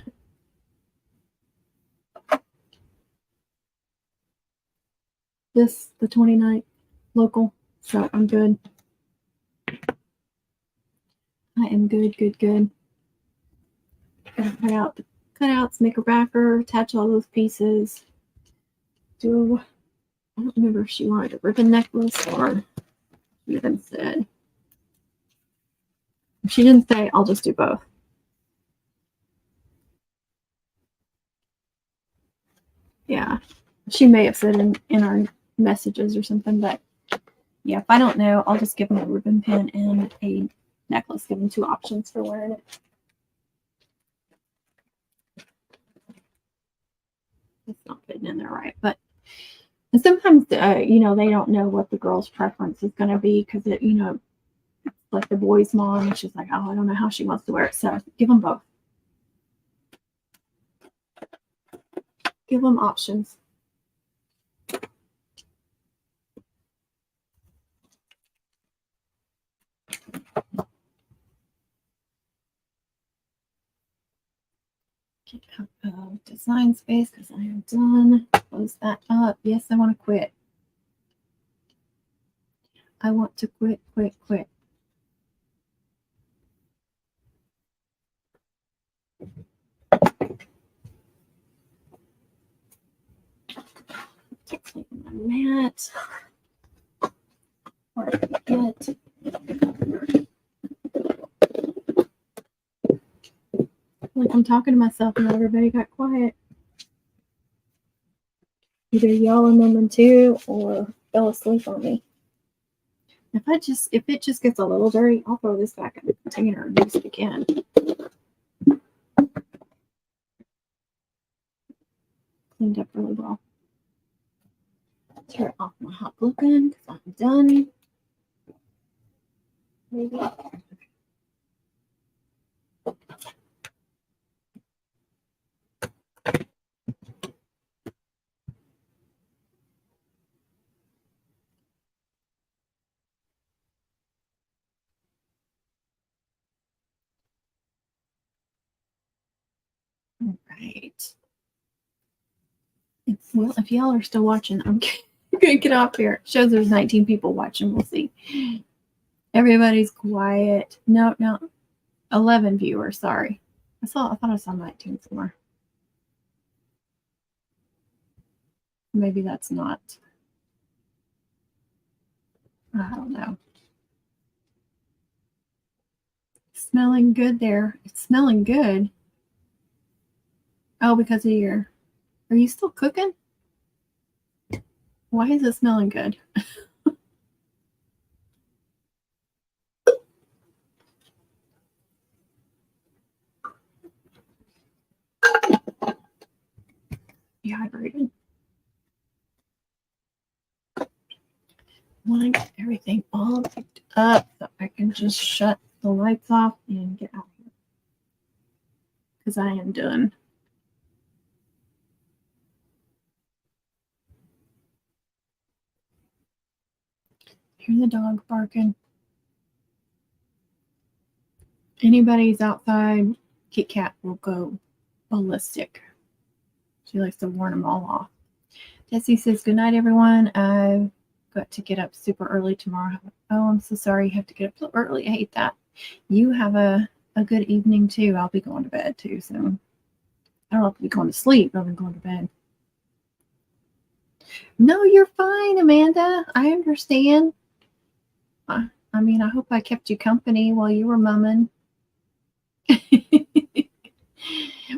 This, the 29th local, so I'm good. I am good. Gonna cut out the cutouts, make a wrapper, attach all those pieces. I don't remember if she wanted a ribbon necklace or she even said. If she didn't say, I'll just do both. Yeah, she may have said in our messages or something, but yeah, if I don't know, I'll just give them a ribbon pin and a necklace. Give them 2 options for wearing it. It's not fitting in there right, but sometimes you know, they don't know what the girl's preference is going to be because it, you know, it's like the boy's mom, and she's like, oh, I don't know how she wants to wear it, so give them both. Give them options. Get out of design space because I am done. Close that up. Yes, I want to quit. I want to quit. Take my mat. Or get. Like I'm talking to myself and everybody got quiet. Either y'all in them too or fell asleep on me. If it just gets a little dirty, I'll throw this back in the container and use it again. Cleaned up really well. Tear off my hot glue gun because I'm done. Maybe. All right. Well, if y'all are still watching, I'm gonna get off here. It shows there's 19 people watching. We'll see. Everybody's quiet. No, 11 viewers. Sorry. I thought I saw 19 somewhere. Maybe that's not. I don't know. Smelling good there. It's smelling good. Oh, because of your. Are you still cooking? Why is it smelling good? Dehydrated. I want to get everything all picked up so I can just shut the lights off and get out here. Because I am done. Hear the dog barking. Anybody's outside, Kit Kat will go ballistic. She likes to warn them all off. Jesse says, good night, everyone. I've got to get up super early tomorrow. Oh, I'm so sorry you have to get up so early. I hate that. You have a good evening, too. I'll be going to bed, too, soon. I don't have to be going to sleep. I'll be going to bed. No, you're fine, Amanda. I understand. I mean, I hope I kept you company while you were mumming.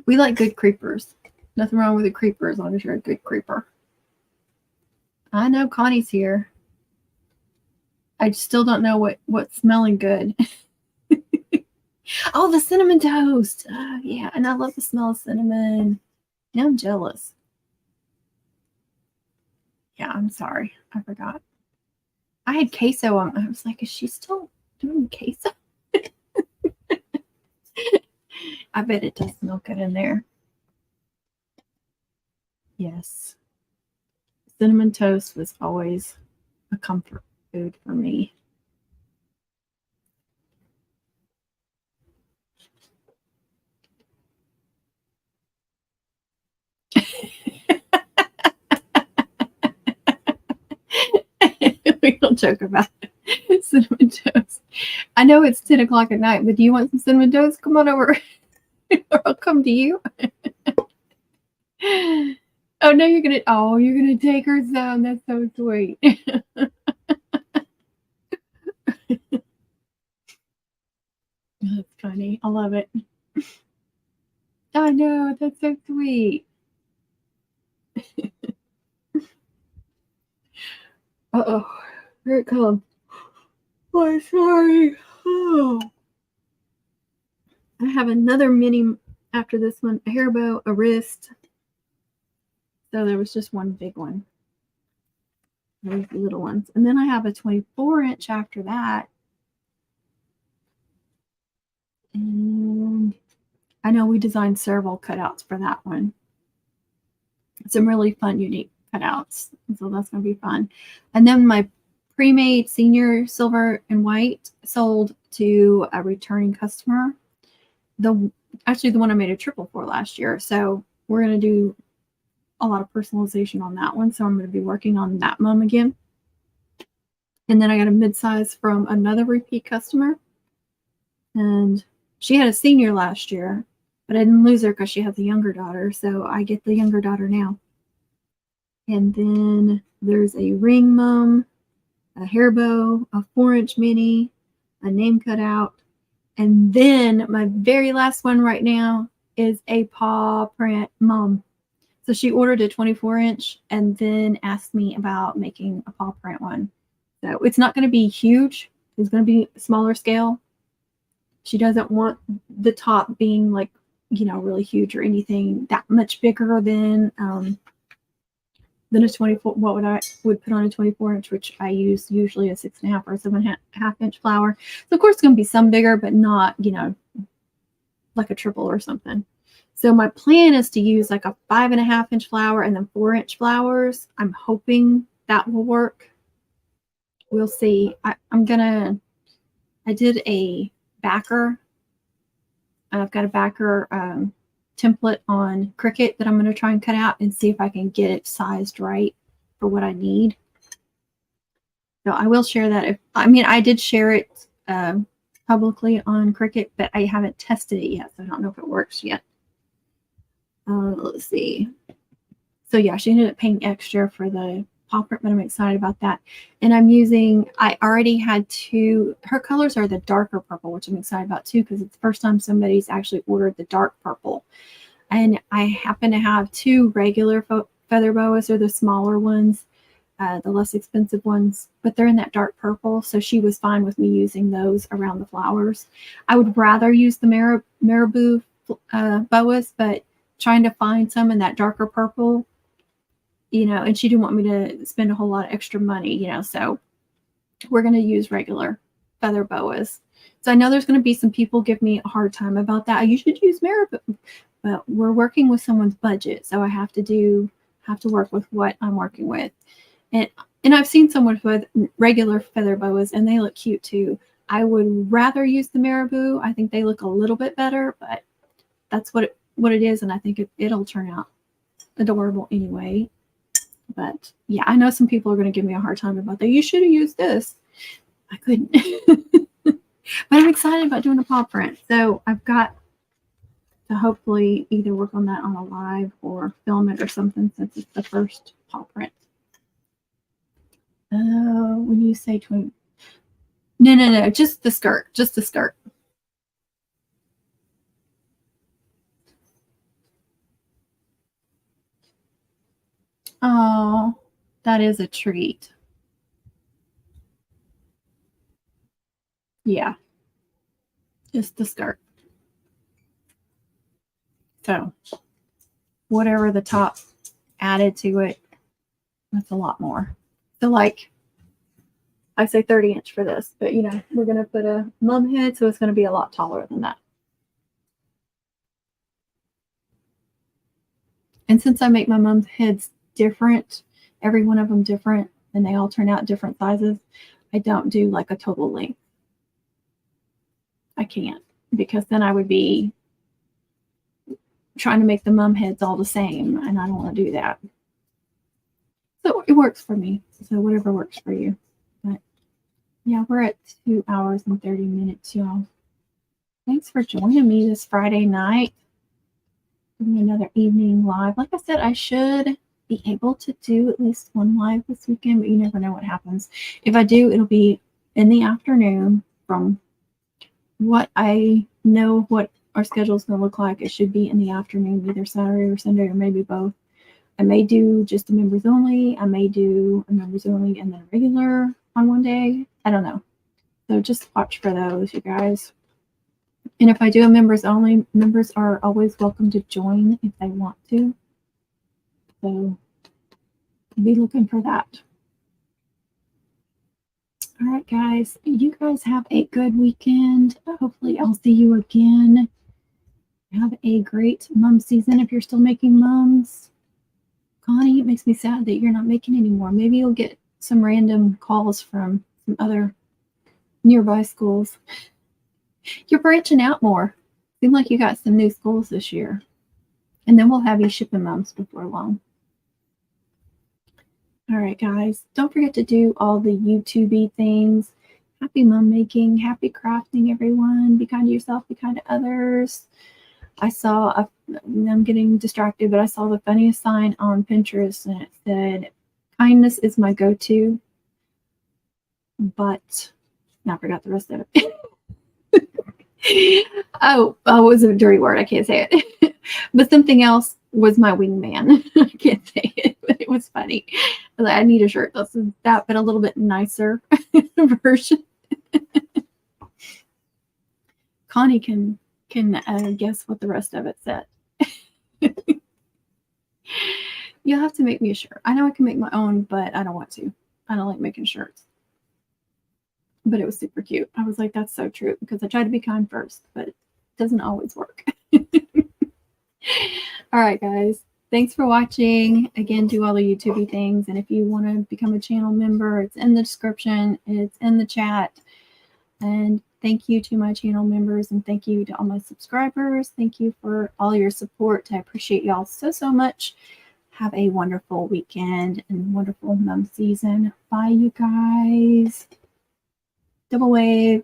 We like good creepers. Nothing wrong with a creeper as long as you're a good creeper. I know Connie's here. I still don't know what's smelling good. Oh, the cinnamon toast. Yeah, and I love the smell of cinnamon. Now I'm jealous. Yeah, I'm sorry. I forgot. I had queso on. I was like, is she still doing queso? I bet it does smell good in there. Yes. Cinnamon toast was always a comfort food for me. We don't joke about it. Cinnamon toast. I know it's 10 o'clock at night, but do you want some cinnamon toast? Come on over. Or I'll come to you. Oh no, you're gonna take her some. That's so sweet. That's funny. I love it. I know, that's so sweet. Uh-oh. Here it comes. Oh, I'm sorry. Oh. I have another mini after this one, a hair bow, a wrist. So there was just one big one. Those little ones. And then I have a 24-inch after that. And I know we designed several cutouts for that one. Some really fun, unique cutouts. So that's going to be fun. And then my pre-made senior silver and white sold to a returning customer. Actually, the one I made a triple for last year. So we're going to do a lot of personalization on that one. So I'm going to be working on that mum again. And then I got a mid-size from another repeat customer. And she had a senior last year, but I didn't lose her because she has a younger daughter. So I get the younger daughter now. And then there's a ring mum, a hair bow, a 4-inch mini, a name cutout. And then my very last one right now is a paw print mum. So she ordered a 24-inch and then asked me about making a paw print one. So it's not going to be huge. It's going to be smaller scale. She doesn't want the top being like, really huge or anything that much bigger than a 24. What would put on a 24-inch, which I use usually a 6.5 or 7.5-inch flower. So of course it's going to be some bigger, but not, like a triple or something. So my plan is to use like a 5.5-inch flower and then 4-inch flowers. I'm hoping that will work. We'll see. I did a backer. I've got a backer template on Cricut that I'm going to try and cut out and see if I can get it sized right for what I need. So I will share that. I did share it publicly on Cricut, but I haven't tested it yet, so I don't know if it works yet. Let's see. So yeah, she ended up paying extra for the paw print, but I'm excited about that. And I already had her colors are the darker purple, which I'm excited about too, because it's the first time somebody's actually ordered the dark purple. And I happen to have 2 regular feather boas, or the smaller ones, the less expensive ones, but they're in that dark purple. So she was fine with me using those around the flowers. I would rather use the marabou boas, but trying to find some in that darker purple, and she didn't want me to spend a whole lot of extra money, so we're going to use regular feather boas. So I know there's going to be some people give me a hard time about that. You should use marabou, but we're working with someone's budget, so I have to work with what I'm working with. And I've seen someone with regular feather boas, and they look cute too. I would rather use the marabou. I think they look a little bit better, but that's what it is, and I think it'll turn out adorable anyway. But yeah, I know some people are going to give me a hard time about that. You should have used this. I couldn't. But I'm excited about doing a paw print. So I've got to hopefully either work on that on a live or film it or something, since it's the first paw print. When you say twin, no, just the skirt, just the skirt. Oh, that is a treat. Yeah, just the skirt. So whatever the top added to it, that's a lot more. So like, I say 30-inch for this, but you know, we're going to put a mum head, so it's going to be a lot taller than that. And since I make my mum's heads different, every one of them different, and they all turn out different sizes, I don't do like a total length. I can't, because then I would be trying to make the mum heads all the same, and I don't want to do that. So it works for me. So whatever works for you. But yeah, we're at 2 hours and 30 minutes, y'all. Thanks for joining me this Friday night. Doing another evening live. Like I said, I should be able to do at least one live this weekend, but you never know what happens. If I do, it'll be in the afternoon. From what I know what our schedule is going to look like, it should be in the afternoon, either Saturday or Sunday, or maybe both. I may do just the members only. I may do a members only and then a regular on one day. I don't know. So just watch for those, you guys. And if I do a members only, members are always welcome to join if they want to. So be looking for that. All right, guys. You guys have a good weekend. Hopefully I'll see you again. Have a great mum season if you're still making mums. Connie, it makes me sad that you're not making anymore. Maybe you'll get some random calls from some other nearby schools. You're branching out more. Seems like you got some new schools this year. And then we'll have you shipping mums before long. All right, guys. Don't forget to do all the YouTube-y things. Happy mum making. Happy crafting, everyone. Be kind to yourself. Be kind to others. I'm getting distracted, but I saw the funniest sign on Pinterest, and it said, kindness is my go-to, but I forgot the rest of it. Oh, it was a dirty word. I can't say it. But something else was my wingman. I can't say it, but it was funny. I need a shirt that's that, but a little bit nicer version. Connie can guess what the rest of it said. You'll have to make me a shirt. I know I can make my own, but I don't want to. I don't like making shirts. But it was super cute. I was like, that's so true, because I tried to be kind first, but it doesn't always work. All right, guys. Thanks for watching. Again, do all the YouTube things. And if you want to become a channel member, it's in the description. It's in the chat. And thank you to my channel members, and thank you to all my subscribers. Thank you for all your support. I appreciate y'all so, so much. Have a wonderful weekend and wonderful mum season. Bye, you guys. Double wave.